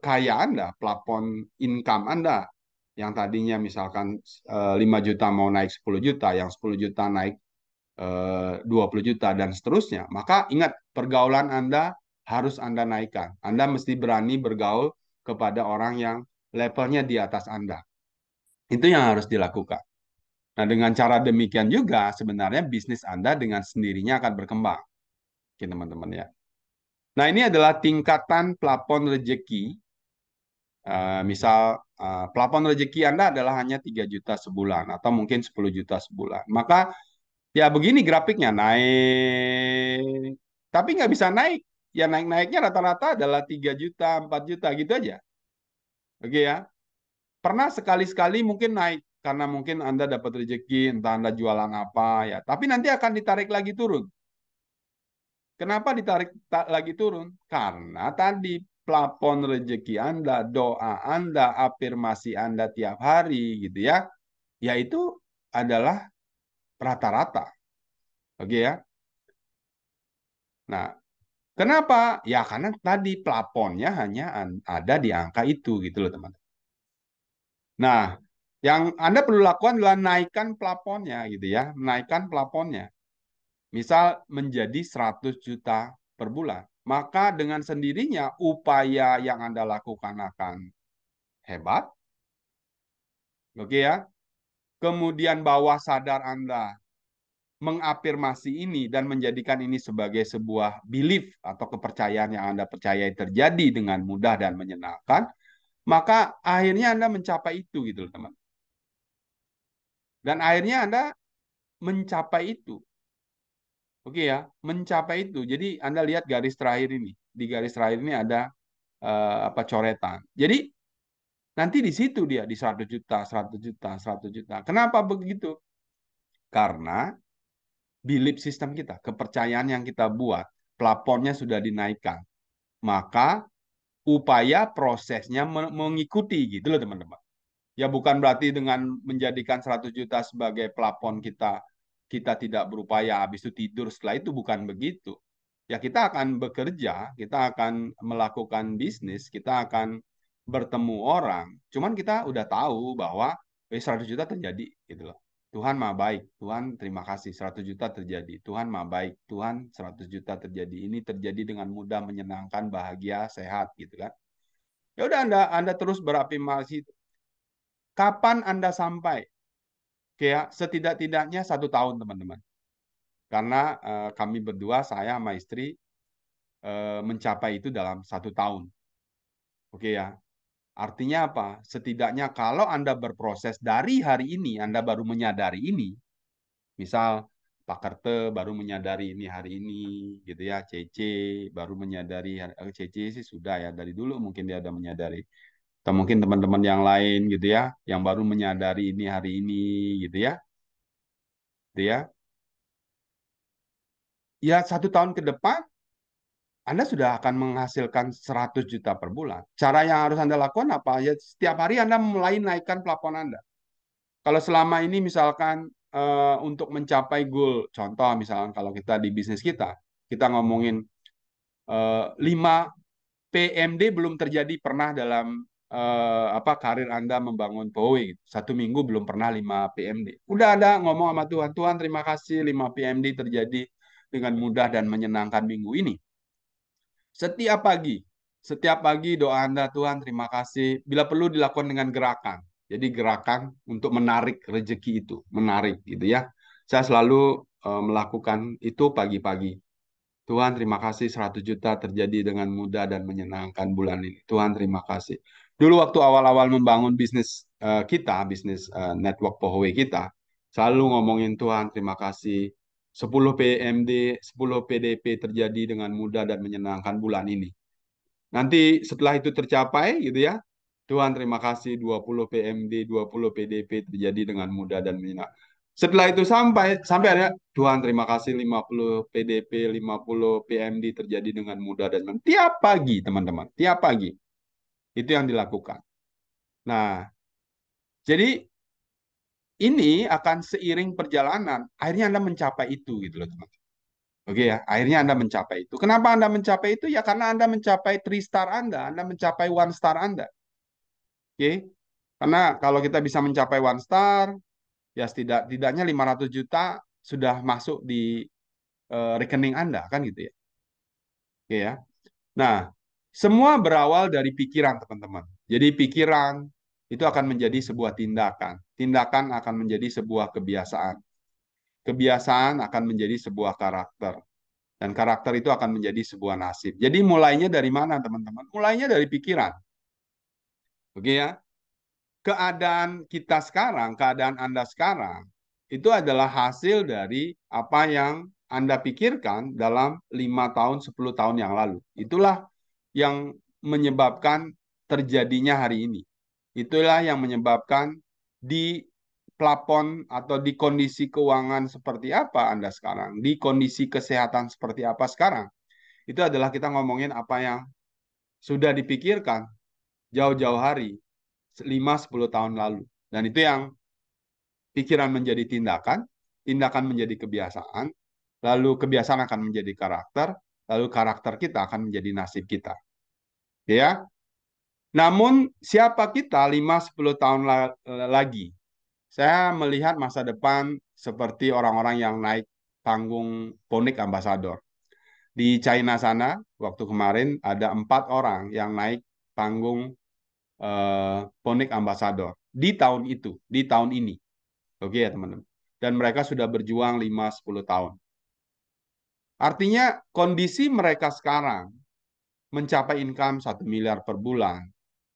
kaya Anda, plafon income Anda, yang tadinya misalkan 5 juta mau naik 10 juta, yang 10 juta naik 20 juta, dan seterusnya, maka ingat, pergaulan Anda harus Anda naikkan. Anda mesti berani bergaul kepada orang yang levelnya di atas Anda. Itu yang harus dilakukan. Nah, dengan cara demikian juga, sebenarnya bisnis Anda dengan sendirinya akan berkembang. Oke, teman-teman ya. Nah, ini adalah tingkatan plafon rezeki. Misal plafon rezeki Anda adalah hanya 3 juta sebulan atau mungkin 10 juta sebulan. Maka ya begini grafiknya, naik. Tapi nggak bisa naik. Ya naik-naiknya rata-rata adalah 3 juta, 4 juta gitu aja. Oke ya. Pernah sekali-sekali mungkin naik karena mungkin Anda dapat rezeki, entah Anda jualan apa ya. Tapi nanti akan ditarik lagi turun. Kenapa ditarik lagi turun? Karena tadi plafon rezeki Anda, doa Anda, afirmasi Anda tiap hari gitu ya, yaitu adalah rata-rata. Oke ya. Nah, kenapa? Ya karena tadi plafonnya hanya ada di angka itu gitu loh teman. Nah, yang Anda perlu lakukan adalah naikkan plafonnya gitu ya, naikkan plafonnya. Misal menjadi 100 juta per bulan. Maka dengan sendirinya upaya yang Anda lakukan akan hebat, oke ya. Kemudian bawah sadar Anda mengafirmasi ini dan menjadikan ini sebagai sebuah belief atau kepercayaan yang Anda percayai terjadi dengan mudah dan menyenangkan, maka akhirnya Anda mencapai itu gitu teman. Dan akhirnya Anda mencapai itu. Oke ya, mencapai itu. Jadi Anda lihat garis terakhir ini. Di garis terakhir ini ada apa coretan. Jadi nanti di situ dia di 100 juta, 100 juta, 100 juta. Kenapa begitu? Karena belief sistem kita, kepercayaan yang kita buat, plafonnya sudah dinaikkan. Maka upaya prosesnya mengikuti gitu loh teman-teman. Ya bukan berarti dengan menjadikan 100 juta sebagai plafon kita tidak berupaya habis itu tidur setelah itu, bukan begitu. Ya kita akan bekerja, kita akan melakukan bisnis, kita akan bertemu orang. Cuman kita udah tahu bahwa 100 juta terjadi gitu loh. Tuhan maha baik, Tuhan terima kasih 100 juta terjadi. Tuhan maha baik, Tuhan 100 juta terjadi. Ini terjadi dengan mudah, menyenangkan, bahagia, sehat gitu kan. Ya udah Anda terus berafirmasi. Kapan Anda sampai? Kayak setidak-tidaknya 1 tahun teman-teman. Karena kami berdua, saya sama istri mencapai itu dalam 1 tahun. Oke ya. Artinya apa? Setidaknya kalau Anda berproses dari hari ini, Anda baru menyadari ini. Misal Pak Kerte baru menyadari ini hari ini, gitu ya. Cece baru menyadari, Cece sih sudah ya dari dulu mungkin dia udah menyadari. Atau mungkin teman-teman yang lain gitu ya, yang baru menyadari ini hari ini, gitu ya. Gitu ya. Ya 1 tahun ke depan Anda sudah akan menghasilkan 100 juta per bulan. Cara yang harus Anda lakukan apa? Ya, setiap hari Anda mulai naikkan plafon Anda. Kalau selama ini misalkan untuk mencapai goal, contoh misalkan kalau kita di bisnis kita ngomongin 5 PMD belum terjadi pernah dalam karir Anda membangun POW gitu. 1 minggu belum pernah 5 PMD. Udah ada ngomong sama Tuhan, Tuhan terima kasih 5 PMD terjadi dengan mudah dan menyenangkan minggu ini. Setiap pagi doa Anda, Tuhan terima kasih. Bila perlu dilakukan dengan gerakan. Jadi gerakan untuk menarik rezeki itu, menarik gitu ya. Saya selalu melakukan itu pagi-pagi. Tuhan terima kasih 100 juta terjadi dengan mudah dan menyenangkan bulan ini. Tuhan terima kasih. Dulu waktu awal-awal membangun bisnis bisnis network Pohowe kita, selalu ngomongin Tuhan terima kasih. 10 PMD, 10 PDP terjadi dengan mudah dan menyenangkan bulan ini. Nanti setelah itu tercapai gitu ya, Tuhan terima kasih 20 PMD, 20 PDP terjadi dengan mudah dan menyenangkan. Setelah itu sampai ada Tuhan terima kasih 50 PDP, 50 PMD terjadi dengan mudah dan menyenangkan. Tiap pagi teman-teman, tiap pagi. Itu yang dilakukan. Nah, jadi ini akan seiring perjalanan, akhirnya Anda mencapai itu gitu loh teman-teman. Oke ya, akhirnya Anda mencapai itu. Kenapa Anda mencapai itu? Ya karena Anda mencapai 3 star Anda mencapai 1 star Anda. Oke. Karena kalau kita bisa mencapai 1 star, ya tidaknya 500 juta sudah masuk di rekening Anda kan gitu ya. Oke ya. Nah, semua berawal dari pikiran, teman-teman. Jadi pikiran itu akan menjadi sebuah tindakan. Tindakan akan menjadi sebuah kebiasaan. Kebiasaan akan menjadi sebuah karakter. Dan karakter itu akan menjadi sebuah nasib. Jadi mulainya dari mana, teman-teman? Mulainya dari pikiran. Oke ya. Keadaan kita sekarang, keadaan Anda sekarang, itu adalah hasil dari apa yang Anda pikirkan dalam 5 tahun, 10 tahun yang lalu. Itulah yang menyebabkan terjadinya hari ini. Itulah yang menyebabkan di plafon atau di kondisi keuangan seperti apa Anda sekarang, di kondisi kesehatan seperti apa sekarang. Itu adalah kita ngomongin apa yang sudah dipikirkan jauh-jauh hari, 5-10 tahun lalu. Dan itu yang pikiran menjadi tindakan, tindakan menjadi kebiasaan, lalu kebiasaan akan menjadi karakter, lalu karakter kita akan menjadi nasib kita. Ya. Namun siapa kita 5-10 tahun lagi? Saya melihat masa depan seperti orang-orang yang naik panggung Phoenix Ambassador. Di China sana, waktu kemarin ada 4 orang yang naik panggung Phoenix Ambassador di tahun itu, di tahun ini. Oke ya teman-teman. Dan mereka sudah berjuang 5-10 tahun. Artinya kondisi mereka sekarang mencapai income 1 miliar per bulan,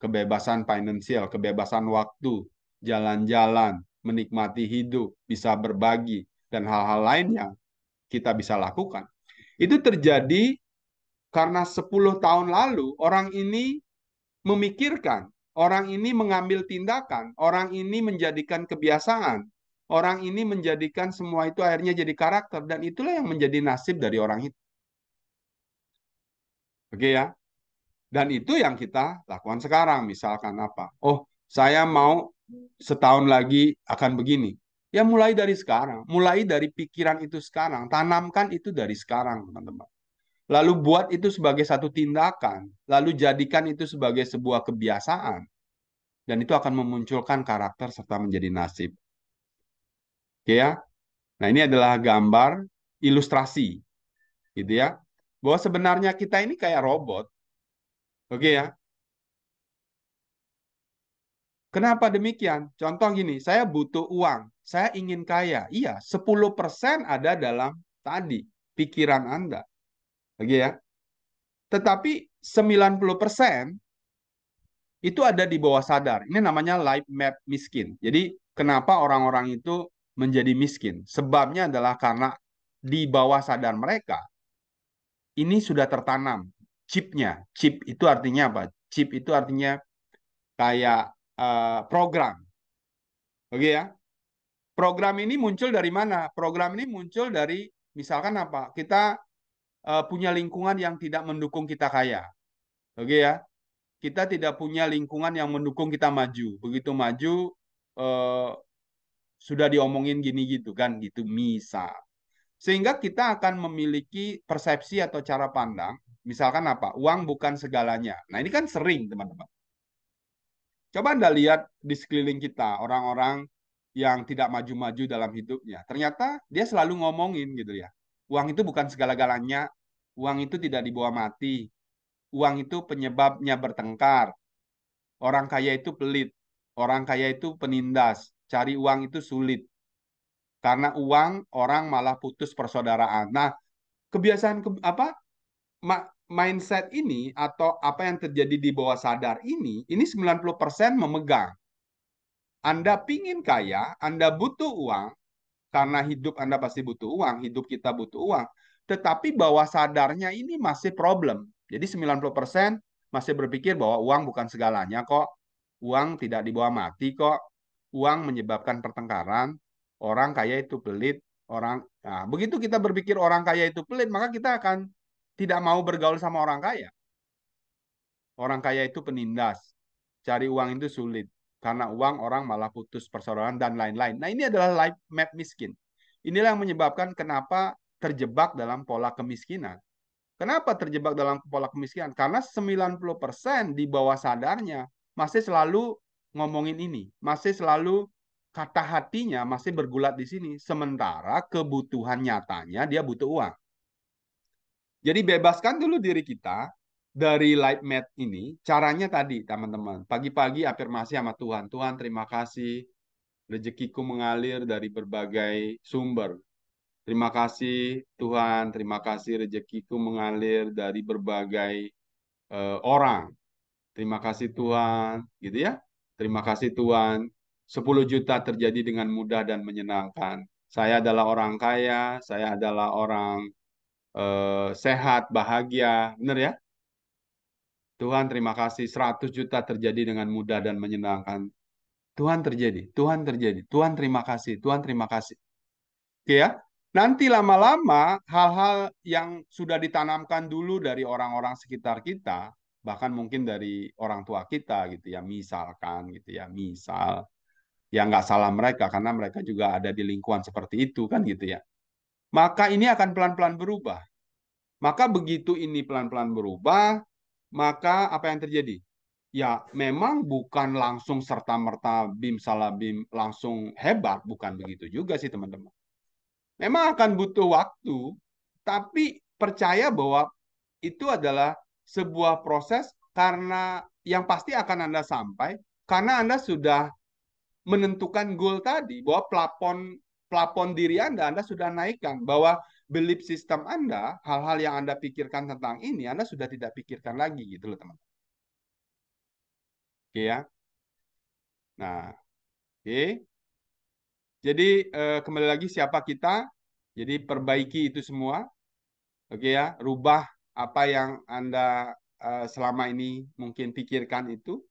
kebebasan finansial, kebebasan waktu, jalan-jalan, menikmati hidup, bisa berbagi, dan hal-hal lain yang kita bisa lakukan. Itu terjadi karena 10 tahun lalu orang ini memikirkan, orang ini mengambil tindakan, orang ini menjadikan kebiasaan, orang ini menjadikan semua itu akhirnya jadi karakter, dan itulah yang menjadi nasib dari orang itu. Oke ya? Dan itu yang kita lakukan sekarang. Misalkan apa? Oh, saya mau setahun lagi akan begini. Ya mulai dari sekarang. Mulai dari pikiran itu sekarang. Tanamkan itu dari sekarang, teman-teman. Lalu buat itu sebagai satu tindakan. Lalu jadikan itu sebagai sebuah kebiasaan. Dan itu akan memunculkan karakter serta menjadi nasib. Oke ya? Nah, ini adalah gambar ilustrasi. Gitu ya. Bahwa sebenarnya kita ini kayak robot. Oke ya? Kenapa demikian? Contoh gini, saya butuh uang, saya ingin kaya. Iya, 10% ada dalam tadi pikiran Anda. Oke ya. Tetapi 90% itu ada di bawah sadar. Ini namanya life map miskin. Jadi kenapa orang-orang itu menjadi miskin? Sebabnya adalah karena di bawah sadar mereka ini sudah tertanam chipnya. Chip itu artinya apa? Chip itu artinya kayak program. Oke ya. Program ini muncul dari mana? Program ini muncul dari misalkan apa? Kita punya lingkungan yang tidak mendukung kita kaya. Oke ya, kita tidak punya lingkungan yang mendukung kita maju. Begitu maju, eh, sudah diomongin gini gitu kan, gitu misal. Sehingga kita akan memiliki persepsi atau cara pandang, misalkan apa? Uang bukan segalanya. Nah ini kan sering teman-teman. Coba Anda lihat di sekeliling kita, orang-orang yang tidak maju-maju dalam hidupnya. Ternyata dia selalu ngomongin gitu ya. Uang itu bukan segala-galanya. Uang itu tidak dibawa mati. Uang itu penyebabnya bertengkar. Orang kaya itu pelit. Orang kaya itu penindas. Cari uang itu sulit. Karena uang, orang malah putus persaudaraan. Nah, kebiasaan apa mindset ini atau apa yang terjadi di bawah sadar ini 90% memegang. Anda pingin kaya, Anda butuh uang, karena hidup Anda pasti butuh uang, hidup kita butuh uang. Tetapi bawah sadarnya ini masih problem. Jadi 90% masih berpikir bahwa uang bukan segalanya kok. Uang tidak dibawa mati kok. Uang menyebabkan pertengkaran. Orang kaya itu pelit. Begitu kita berpikir orang kaya itu pelit, maka kita akan tidak mau bergaul sama orang kaya. Orang kaya itu penindas. Cari uang itu sulit. Karena uang orang malah putus persaudaraan dan lain-lain. Nah ini adalah life map miskin. Inilah yang menyebabkan kenapa terjebak dalam pola kemiskinan. Kenapa terjebak dalam pola kemiskinan? Karena 90% di bawah sadarnya masih selalu ngomongin ini. Masih selalu kata hatinya masih bergulat di sini. Sementara kebutuhan nyatanya dia butuh uang. Jadi bebaskan dulu diri kita dari light mat ini. Caranya tadi, teman-teman. Pagi-pagi afirmasi sama Tuhan. Tuhan, terima kasih. Rezekiku mengalir dari berbagai sumber. Terima kasih Tuhan. Terima kasih rezekiku mengalir dari berbagai orang. Terima kasih Tuhan. Gitu ya. Terima kasih Tuhan. 10 juta terjadi dengan mudah dan menyenangkan. Saya adalah orang kaya. Saya adalah orang sehat, bahagia, benar ya? Tuhan terima kasih 100 juta terjadi dengan mudah dan menyenangkan. Tuhan terjadi, Tuhan terjadi, Tuhan terima kasih, Tuhan terima kasih. Oke ya. Nanti lama-lama hal-hal yang sudah ditanamkan dulu dari orang-orang sekitar kita, bahkan mungkin dari orang tua kita gitu ya, misalkan gitu ya, misal ya nggak salah mereka karena mereka juga ada di lingkungan seperti itu kan gitu ya. Maka ini akan pelan-pelan berubah. Maka begitu ini pelan-pelan berubah, maka apa yang terjadi? Ya, memang bukan langsung serta-merta bim salah bim langsung hebat, bukan begitu juga sih teman-teman. Memang akan butuh waktu, tapi percaya bahwa itu adalah sebuah proses karena yang pasti akan Anda sampai karena Anda sudah menentukan goal tadi bahwa plafon plafon diri Anda sudah naikkan bahwa belief system Anda, hal-hal yang Anda pikirkan tentang ini Anda sudah tidak pikirkan lagi gitu loh teman. Oke ya. Nah, oke. Jadi kembali lagi siapa kita? Jadi perbaiki itu semua, oke ya. Rubah apa yang Anda selama ini mungkin pikirkan itu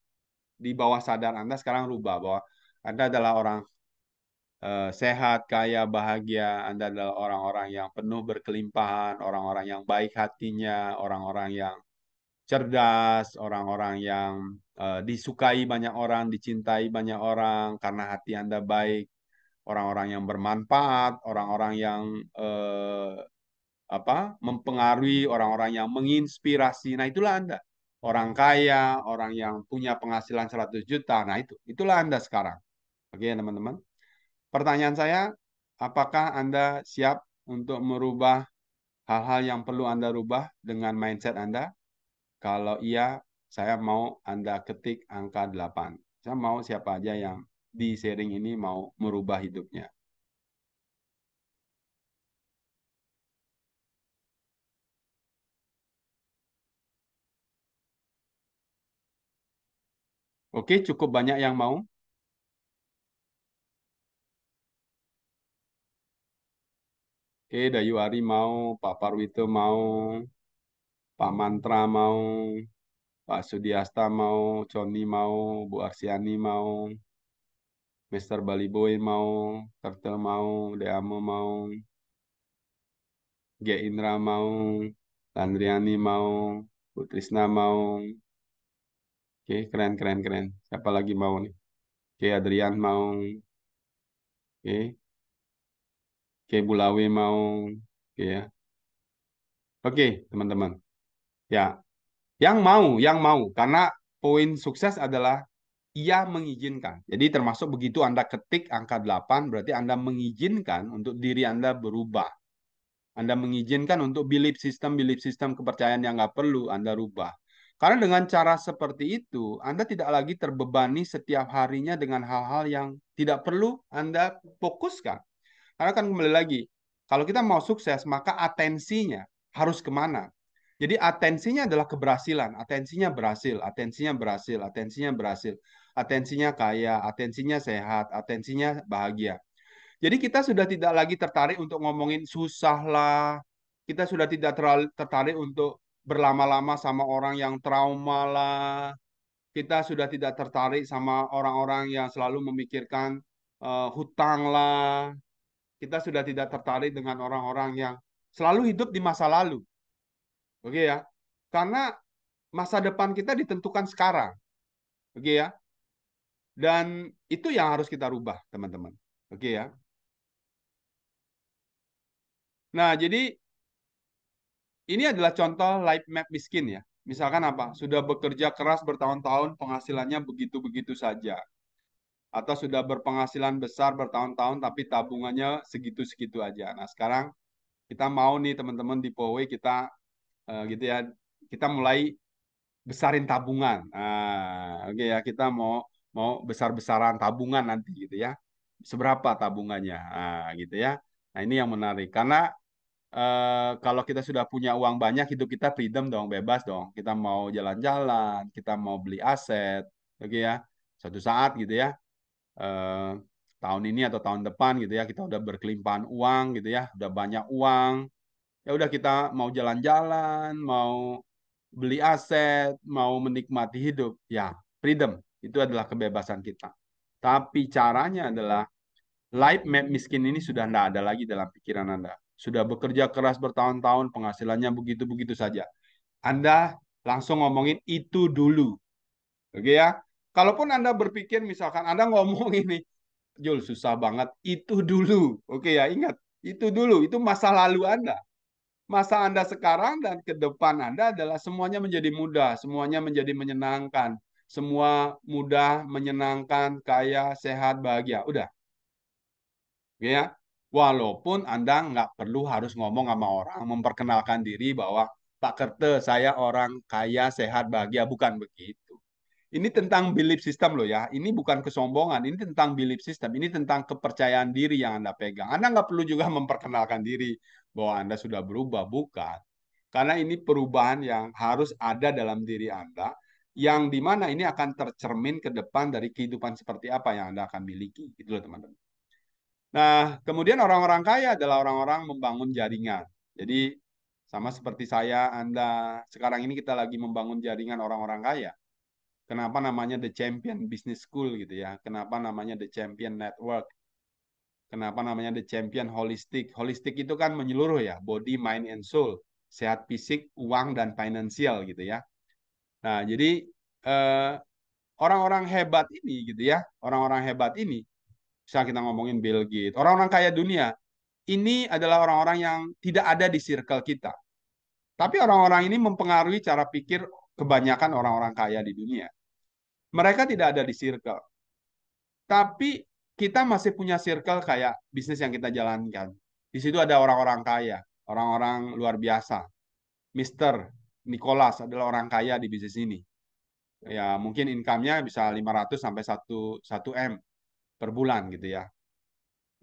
di bawah sadar Anda sekarang rubah bahwa Anda adalah orang sehat, kaya, bahagia. Anda adalah orang-orang yang penuh berkelimpahan, orang-orang yang baik hatinya, orang-orang yang cerdas, orang-orang yang disukai banyak orang, dicintai banyak orang karena hati Anda baik, orang-orang yang bermanfaat, orang-orang yang mempengaruhi, orang-orang yang menginspirasi. Nah, itulah Anda. Orang kaya, orang yang punya penghasilan 100 juta. Nah, itulah Anda sekarang. Oke, teman-teman. Pertanyaan saya, apakah Anda siap untuk merubah hal-hal yang perlu Anda rubah dengan mindset Anda? Kalau iya, saya mau Anda ketik angka 8. Saya mau siapa aja yang di sharing ini mau merubah hidupnya. Oke, cukup banyak yang mau. Oke, Dayu Ari mau, Pak Parwito mau, Pak Mantra mau, Pak Sudiasta mau, Coni mau, Bu Arsiani mau, Mister Bali Boy mau, Turtle mau, Deamo mau, G Indra mau. Landriani mau, Bu Trisna mau. Oke, keren, keren, keren. Siapa lagi mau nih? Oke, Adrian mau. Oke, oke, Bulawe mau. Oke ya. Oke, teman-teman. Ya, yang mau. Karena poin sukses adalah ia mengizinkan. Jadi termasuk begitu Anda ketik angka 8, berarti Anda mengizinkan untuk diri Anda berubah. Anda mengizinkan untuk belief system kepercayaan yang nggak perlu Anda rubah. Karena dengan cara seperti itu, Anda tidak lagi terbebani setiap harinya dengan hal-hal yang tidak perlu Anda fokuskan. Karena kan kembali lagi, kalau kita mau sukses, maka atensinya harus kemana? Jadi atensinya adalah keberhasilan, atensinya berhasil, atensinya berhasil, atensinya berhasil, atensinya kaya, atensinya sehat, atensinya bahagia. Jadi kita sudah tidak lagi tertarik untuk ngomongin susah lah. Kita sudah tidak tertarik untuk berlama-lama sama orang yang trauma lah. Kita sudah tidak tertarik sama orang-orang yang selalu memikirkan hutang lah. Kita sudah tidak tertarik dengan orang-orang yang selalu hidup di masa lalu. Oke ya. Karena masa depan kita ditentukan sekarang. Oke ya. Dan itu yang harus kita rubah, teman-teman. Oke ya. Nah, jadi ini adalah contoh life map miskin ya. Misalkan apa? Sudah bekerja keras bertahun-tahun, penghasilannya begitu-begitu saja. Atau sudah berpenghasilan besar bertahun-tahun, tapi tabungannya segitu-segitu aja. Nah, sekarang kita mau nih teman-teman di Powe kita gitu ya, kita mulai besarin tabungan. Nah, oke ya, kita mau mau besar-besaran tabungan nanti gitu ya. Seberapa tabungannya? Gitu ya. Nah, ini yang menarik karena kalau kita sudah punya uang banyak, hidup kita freedom dong, bebas dong. Kita mau jalan-jalan, kita mau beli aset, oke ya. Suatu saat gitu ya, eh, tahun ini atau tahun depan gitu ya, kita udah berkelimpahan uang gitu ya, udah banyak uang. Ya udah kita mau jalan-jalan, mau beli aset, mau menikmati hidup, ya freedom. Itu adalah kebebasan kita. Tapi caranya adalah life map miskin ini sudah tidak ada lagi dalam pikiran Anda. Sudah bekerja keras bertahun-tahun, penghasilannya begitu-begitu saja. Anda langsung ngomongin itu dulu. Oke ya. Kalaupun Anda berpikir misalkan Anda ngomong ini, Jul susah banget, itu dulu. Oke ya, ingat. Itu dulu, itu masa lalu Anda. Masa Anda sekarang dan ke depan Anda adalah semuanya menjadi mudah, semuanya menjadi menyenangkan. Semua mudah, menyenangkan, kaya, sehat, bahagia. Udah, ya. Walaupun Anda nggak perlu harus ngomong sama orang, memperkenalkan diri bahwa Pak Kerte, saya orang kaya, sehat, bahagia. Bukan begitu. Ini tentang belief system loh ya. Ini bukan kesombongan. Ini tentang belief system. Ini tentang kepercayaan diri yang Anda pegang. Anda nggak perlu juga memperkenalkan diri bahwa Anda sudah berubah. Bukan. Karena ini perubahan yang harus ada dalam diri Anda. Yang dimana ini akan tercermin ke depan dari kehidupan seperti apa yang Anda akan miliki. Itu loh teman-teman. Nah, kemudian orang-orang kaya adalah orang-orang membangun jaringan. Jadi, sama seperti saya, Anda, sekarang ini kita lagi membangun jaringan orang-orang kaya. Kenapa namanya The Champion Business School gitu ya? Kenapa namanya The Champion Network? Kenapa namanya The Champion Holistic? Holistic itu kan menyeluruh ya, body, mind, and soul. Sehat fisik, uang, dan finansial gitu ya. Nah, jadi eh, orang-orang hebat ini gitu ya, orang-orang hebat ini, bisa kita ngomongin Bill Gates, orang-orang kaya dunia, ini adalah orang-orang yang tidak ada di circle kita. Tapi orang-orang ini mempengaruhi cara pikir kebanyakan orang-orang kaya di dunia. Mereka tidak ada di circle. Tapi kita masih punya circle kayak bisnis yang kita jalankan. Di situ ada orang-orang kaya, orang-orang luar biasa. Mister Nicholas adalah orang kaya di bisnis ini. Ya, mungkin income-nya bisa 500 sampai 1 M per bulan gitu ya.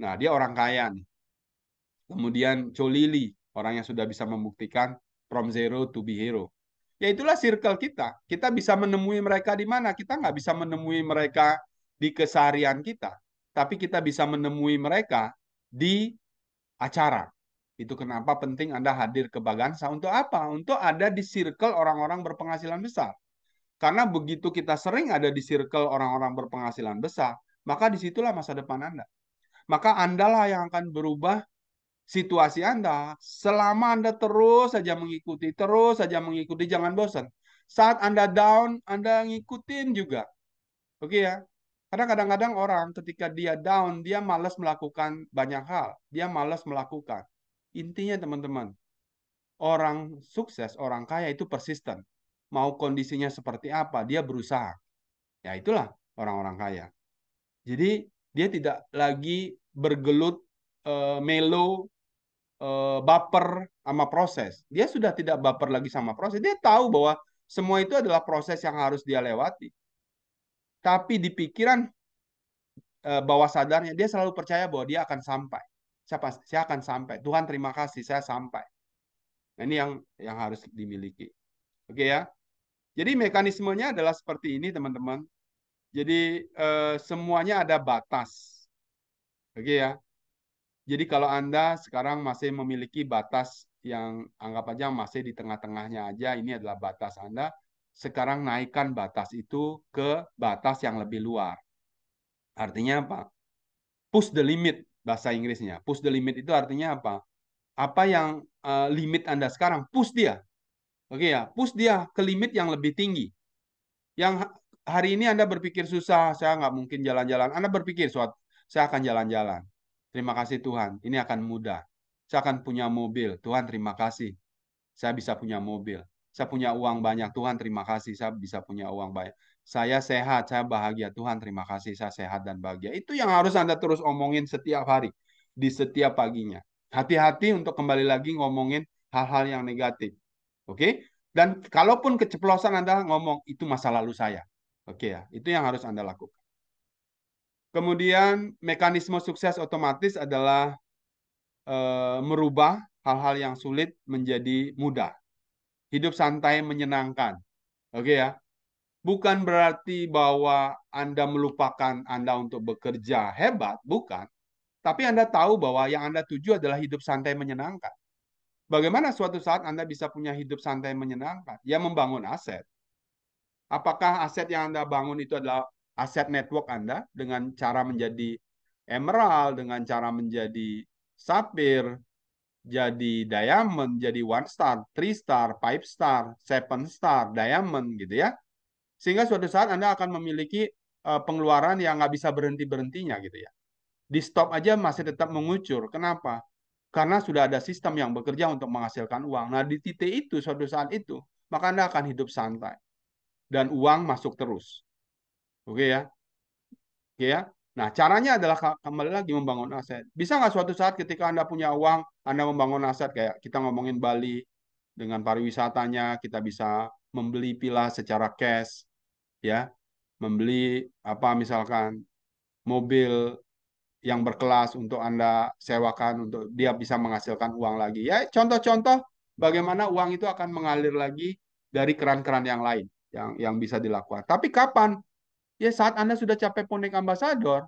Nah, dia orang kaya nih. Kemudian Cholili, orang yang sudah bisa membuktikan from zero to be hero. Ya itulah circle kita. Kita bisa menemui mereka di mana? Kita nggak bisa menemui mereka di keseharian kita. Tapi kita bisa menemui mereka di acara. Itu kenapa penting Anda hadir ke Bagansa. Untuk apa? Untuk ada di circle orang-orang berpenghasilan besar. Karena begitu kita sering ada di circle orang-orang berpenghasilan besar, maka disitulah masa depan Anda. Maka Anda lah yang akan berubah situasi Anda, selama Anda terus saja mengikuti, jangan bosan. Saat Anda down, Anda ngikutin juga. Oke ya. Karena kadang-kadang orang ketika dia down, dia malas melakukan banyak hal. Dia malas melakukan. Intinya teman-teman, orang sukses, orang kaya itu persisten. Mau kondisinya seperti apa, dia berusaha. Ya itulah orang-orang kaya. Jadi dia tidak lagi bergelut, melo, baper sama proses. Dia sudah tidak baper lagi sama proses. Dia tahu bahwa semua itu adalah proses yang harus dia lewati. Tapi di pikiran bawah sadarnya, dia selalu percaya bahwa dia akan sampai. Saya akan sampai. Tuhan terima kasih, saya sampai. Nah, ini yang harus dimiliki. Oke ya. Jadi mekanismenya adalah seperti ini, teman-teman. Jadi semuanya ada batas. Oke ya. Jadi kalau Anda sekarang masih memiliki batas yang anggap aja masih di tengah-tengahnya aja, ini adalah batas Anda. Sekarang naikkan batas itu ke batas yang lebih luar. Artinya apa? Push the limit, bahasa Inggrisnya. Push the limit itu artinya apa? Apa yang limit Anda sekarang, push dia. Oke ya, push dia ke limit yang lebih tinggi. Yang hari ini Anda berpikir susah, saya nggak mungkin jalan-jalan. Anda berpikir, saya akan jalan-jalan. Terima kasih Tuhan, ini akan mudah. Saya akan punya mobil, Tuhan terima kasih. Saya bisa punya mobil. Saya punya uang banyak, Tuhan terima kasih. Saya bisa punya uang banyak. Saya sehat, saya bahagia. Tuhan terima kasih, saya sehat dan bahagia. Itu yang harus Anda terus omongin setiap hari, di setiap paginya. Hati-hati untuk kembali lagi ngomongin hal-hal yang negatif. Oke? Dan kalaupun keceplosan Anda ngomong, itu masa lalu saya. Oke ya, itu yang harus Anda lakukan. Kemudian mekanisme sukses otomatis adalah merubah hal-hal yang sulit menjadi mudah. Hidup santai menyenangkan. Oke ya. Bukan berarti bahwa Anda melupakan Anda untuk bekerja hebat, bukan. Tapi Anda tahu bahwa yang Anda tuju adalah hidup santai menyenangkan. Bagaimana suatu saat Anda bisa punya hidup santai menyenangkan? Ya membangun aset. Apakah aset yang Anda bangun itu adalah aset network Anda dengan cara menjadi emerald, dengan cara menjadi sapphire, jadi diamond, jadi one star, three star, five star, seven star, diamond gitu ya. Sehingga suatu saat Anda akan memiliki pengeluaran yang nggak bisa berhenti-berhentinya gitu ya. Di stop aja masih tetap mengucur. Kenapa? Karena sudah ada sistem yang bekerja untuk menghasilkan uang. Nah, di titik itu, suatu saat itu, maka Anda akan hidup santai. Dan uang masuk terus. Oke ya? Oke ya? Nah, caranya adalah kembali lagi membangun aset. Bisa nggak suatu saat ketika Anda punya uang, Anda membangun aset kayak kita ngomongin Bali dengan pariwisatanya, kita bisa membeli villa secara cash, ya, membeli apa misalkan mobil yang berkelas untuk Anda sewakan untuk dia bisa menghasilkan uang lagi. Ya, contoh-contoh bagaimana uang itu akan mengalir lagi dari keran-keran yang lain yang bisa dilakukan. Tapi kapan? Ya saat Anda sudah capai Ponek Ambassador,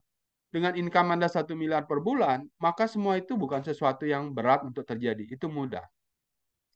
dengan income Anda 1 miliar per bulan, maka semua itu bukan sesuatu yang berat untuk terjadi. Itu mudah.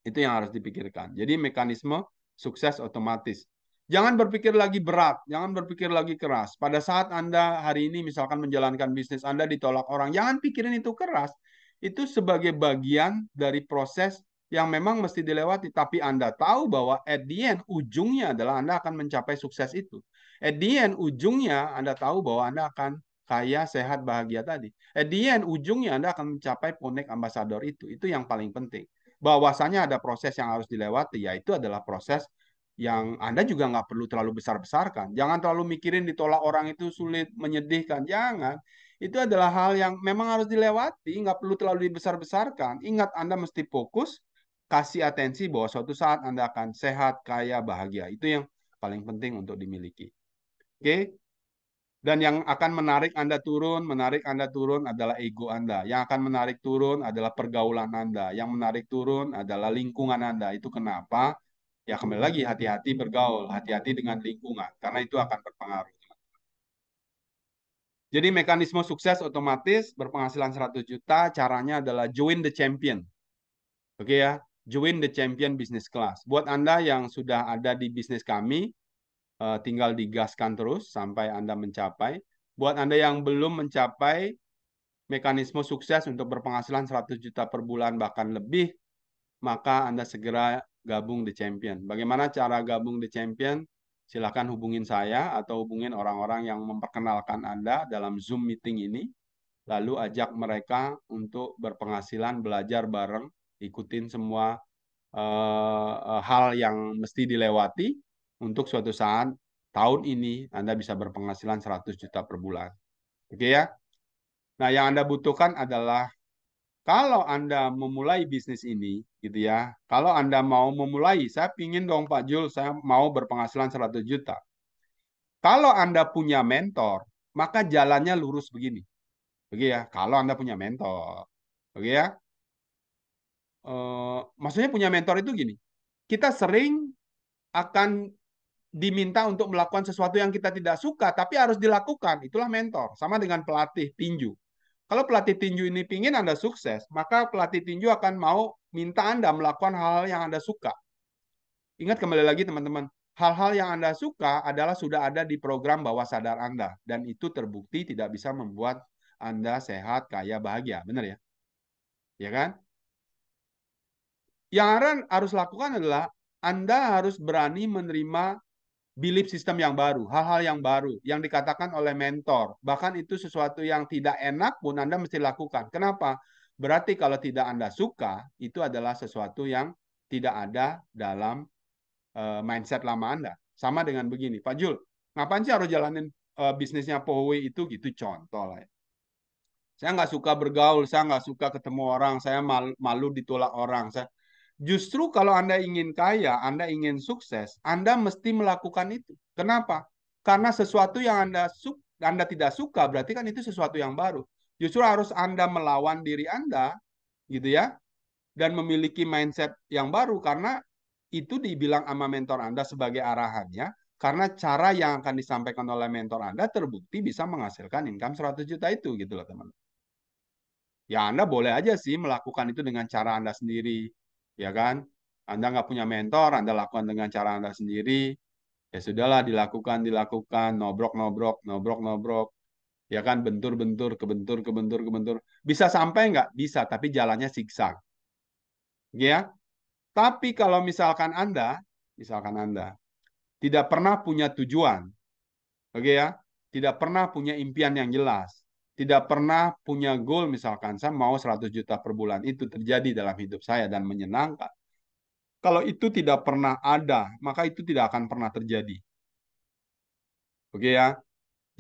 Itu yang harus dipikirkan. Jadi mekanisme sukses otomatis. Jangan berpikir lagi berat, jangan berpikir lagi keras. Pada saat Anda hari ini misalkan menjalankan bisnis Anda ditolak orang, jangan pikirin itu keras. Itu sebagai bagian dari proses yang memang mesti dilewati. Tapi Anda tahu bahwa at the end, ujungnya adalah Anda akan mencapai sukses itu. At the end, ujungnya Anda tahu bahwa Anda akan kaya, sehat, bahagia tadi. At the end, ujungnya Anda akan mencapai Ponek Ambassador itu. Itu yang paling penting. Bahwasanya ada proses yang harus dilewati, yaitu adalah proses yang Anda juga nggak perlu terlalu besar-besarkan. Jangan terlalu mikirin ditolak orang itu sulit, menyedihkan. Jangan. Itu adalah hal yang memang harus dilewati, nggak perlu terlalu dibesar-besarkan. Ingat, Anda mesti fokus, kasih atensi bahwa suatu saat Anda akan sehat, kaya, bahagia. Itu yang paling penting untuk dimiliki. Oke? Dan yang akan menarik Anda turun adalah ego Anda. Yang akan menarik turun adalah pergaulan Anda. Yang menarik turun adalah lingkungan Anda. Itu kenapa? Ya kembali lagi, hati-hati bergaul, hati-hati dengan lingkungan. Karena itu akan berpengaruh. Jadi mekanisme sukses otomatis berpenghasilan 100 juta, caranya adalah join the champion. Oke ya, join the champion business class. Buat Anda yang sudah ada di bisnis kami, tinggal digaskan terus sampai Anda mencapai. Buat Anda yang belum mencapai, mekanisme sukses untuk berpenghasilan 100 juta per bulan bahkan lebih, maka Anda segera gabung di Champion. Bagaimana cara gabung di Champion? Silakan hubungin saya atau hubungin orang-orang yang memperkenalkan Anda dalam Zoom meeting ini, lalu ajak mereka untuk berpenghasilan, belajar bareng, ikutin semua hal yang mesti dilewati untuk suatu saat tahun ini Anda bisa berpenghasilan 100 juta per bulan. Oke ya? Nah, yang Anda butuhkan adalah kalau Anda memulai bisnis ini, gitu ya, kalau Anda mau memulai, saya pingin dong Pak Jul, saya mau berpenghasilan 100 juta. Kalau Anda punya mentor, maka jalannya lurus begini. Oke ya, kalau Anda punya mentor. Oke ya, maksudnya punya mentor itu gini, kita sering akan diminta untuk melakukan sesuatu yang kita tidak suka, tapi harus dilakukan. Itulah mentor. Sama dengan pelatih tinju. Kalau pelatih tinju ini pingin Anda sukses, maka pelatih tinju akan mau minta Anda melakukan hal-hal yang Anda suka. Ingat kembali lagi teman-teman, hal-hal yang Anda suka adalah sudah ada di program bawah sadar Anda. Dan itu terbukti tidak bisa membuat Anda sehat, kaya, bahagia. Benar ya? Ya kan? Yang Anda harus lakukan adalah Anda harus berani menerima belief system yang baru, hal-hal yang baru, yang dikatakan oleh mentor. Bahkan itu sesuatu yang tidak enak pun Anda mesti lakukan. Kenapa? Berarti kalau tidak Anda suka, itu adalah sesuatu yang tidak ada dalam mindset lama Anda. Sama dengan begini, Pak Jul, ngapain sih harus jalanin bisnisnya Powe itu gitu contoh lah ya. Saya nggak suka bergaul, saya nggak suka ketemu orang, saya malu ditolak orang. Justru kalau Anda ingin kaya, Anda ingin sukses, Anda mesti melakukan itu. Kenapa? Karena sesuatu yang Anda tidak suka, berarti kan itu sesuatu yang baru. Justru harus Anda melawan diri Anda, gitu ya, dan memiliki mindset yang baru karena itu dibilang sama mentor Anda sebagai arahannya, karena cara yang akan disampaikan oleh mentor Anda terbukti bisa menghasilkan income 100 juta itu, gitu loh teman. Ya Anda boleh aja sih melakukan itu dengan cara Anda sendiri, ya kan? Anda nggak punya mentor, Anda lakukan dengan cara Anda sendiri, ya sudahlah dilakukan, dilakukan, nobrok, nobrok, nobrok, nobrok, ya kan? Bentur, bentur, kebentur, kebentur, kebentur. Bisa sampai nggak? Bisa, tapi jalannya zigzag, ya. Tapi kalau misalkan Anda tidak pernah punya tujuan, oke ya, tidak pernah punya impian yang jelas, tidak pernah punya goal, misalkan saya mau 100 juta per bulan itu terjadi dalam hidup saya dan menyenangkan. Kalau itu tidak pernah ada, maka itu tidak akan pernah terjadi. Oke ya.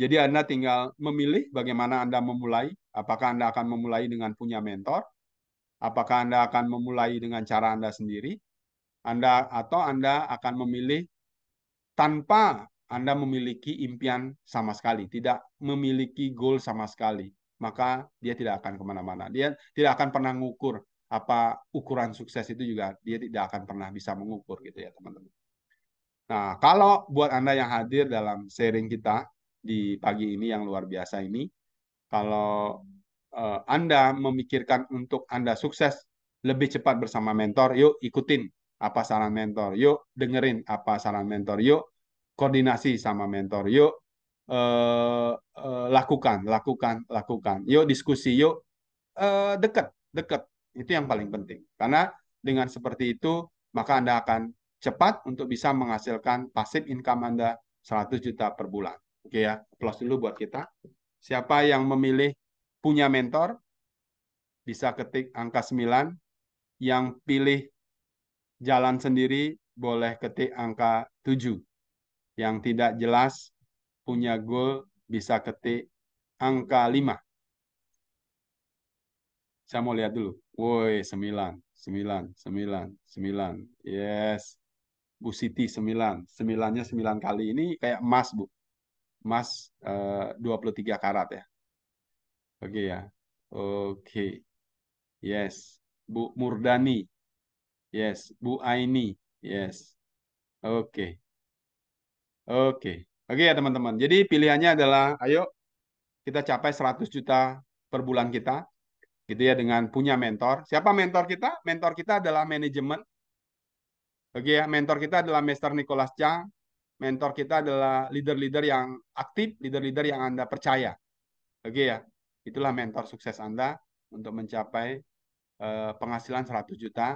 Jadi Anda tinggal memilih bagaimana Anda memulai. Apakah Anda akan memulai dengan punya mentor? Apakah Anda akan memulai dengan cara Anda sendiri? Atau Anda akan memilih tanpa Anda memiliki impian sama sekali, tidak memiliki goal sama sekali, maka dia tidak akan kemana-mana. Dia tidak akan pernah mengukur apa ukuran sukses itu juga dia tidak akan pernah bisa mengukur gitu ya teman-teman. Nah, kalau buat Anda yang hadir dalam sharing kita di pagi ini yang luar biasa ini, kalau Anda memikirkan untuk Anda sukses lebih cepat bersama mentor, yuk ikutin apa saran mentor, yuk dengerin apa saran mentor, yuk koordinasi sama mentor, yuk lakukan, lakukan, lakukan, yuk diskusi, yuk dekat, dekat. Itu yang paling penting. Karena dengan seperti itu, maka Anda akan cepat untuk bisa menghasilkan passive income Anda 100 juta per bulan. Oke ya, plus dulu buat kita. Siapa yang memilih punya mentor, bisa ketik angka 9. Yang pilih jalan sendiri, boleh ketik angka 7. Yang tidak jelas, punya goal, bisa ketik angka 5. Saya mau lihat dulu. Woi, 9, 9, 9, 9. Yes. Bu Siti 9. 9-nya 9 kali. Ini kayak emas, Bu. Emas 23 karat ya. Oke ya. Oke. Yes. Bu Murdani. Yes. Bu Aini. Yes. Oke. Oke. Oke ya teman-teman. Jadi pilihannya adalah ayo kita capai 100 juta per bulan kita. Gitu ya dengan punya mentor. Siapa mentor kita? Mentor kita adalah manajemen. Oke ya, mentor kita adalah Master Nicholas Chang. Mentor kita adalah leader-leader yang aktif, leader-leader yang Anda percaya. Oke ya. itulah mentor sukses Anda untuk mencapai penghasilan 100 juta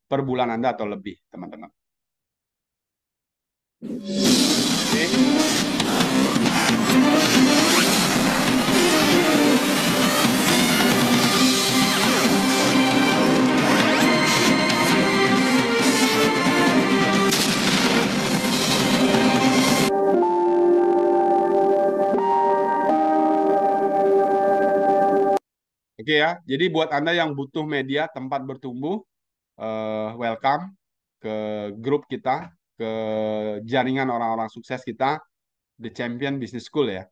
per bulan Anda atau lebih, teman-teman. Oke. Oke ya, jadi buat Anda yang butuh media tempat bertumbuh, welcome ke grup kita, ke jaringan orang-orang sukses kita, The Champion Business School ya.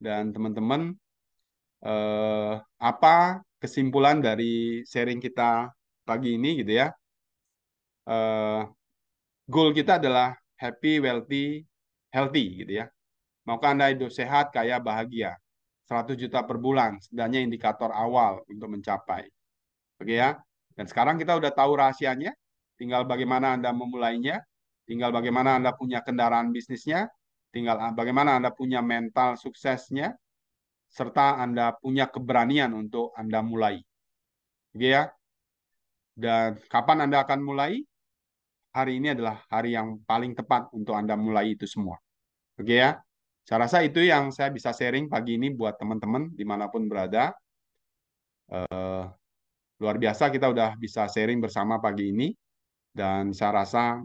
Dan teman-teman, apa kesimpulan dari sharing kita pagi ini gitu ya? Eh, Goal kita adalah happy, wealthy, healthy gitu ya. Maukah Anda hidup sehat, kaya, bahagia? 100 juta per bulan, setidaknya indikator awal untuk mencapai. Oke ya. Dan sekarang kita udah tahu rahasianya, tinggal bagaimana Anda memulainya, tinggal bagaimana Anda punya kendaraan bisnisnya, tinggal bagaimana Anda punya mental suksesnya, serta Anda punya keberanian untuk Anda mulai. Oke ya. Dan kapan Anda akan mulai? Hari ini adalah hari yang paling tepat untuk Anda mulai itu semua. Oke ya. Saya rasa itu yang saya bisa sharing pagi ini buat teman-teman dimanapun berada. Luar biasa kita udah bisa sharing bersama pagi ini. Dan saya rasa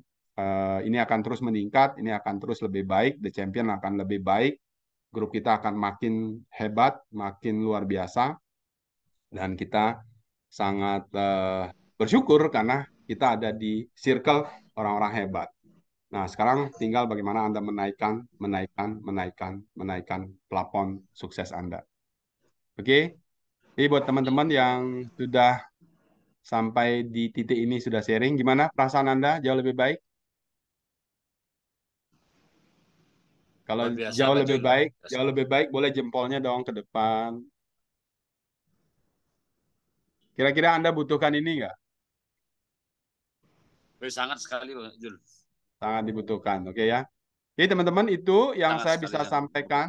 ini akan terus meningkat, ini akan terus lebih baik, The Champion akan lebih baik, grup kita akan makin hebat, makin luar biasa, dan kita sangat bersyukur karena kita ada di circle orang-orang hebat. Nah, sekarang tinggal bagaimana Anda menaikkan plafon sukses Anda. Oke, jadi buat teman-teman yang sudah sampai di titik ini sudah sharing, gimana perasaan Anda jauh lebih baik? Kalau Luar biasa Pak Jul. jauh lebih baik boleh jempolnya dong ke depan. Kira-kira Anda butuhkan ini nggak? Sangat sekali Pak Jul. Sangat dibutuhkan, oke ya. Jadi teman-teman itu yang Sangat saya sekali bisa sangat. sampaikan.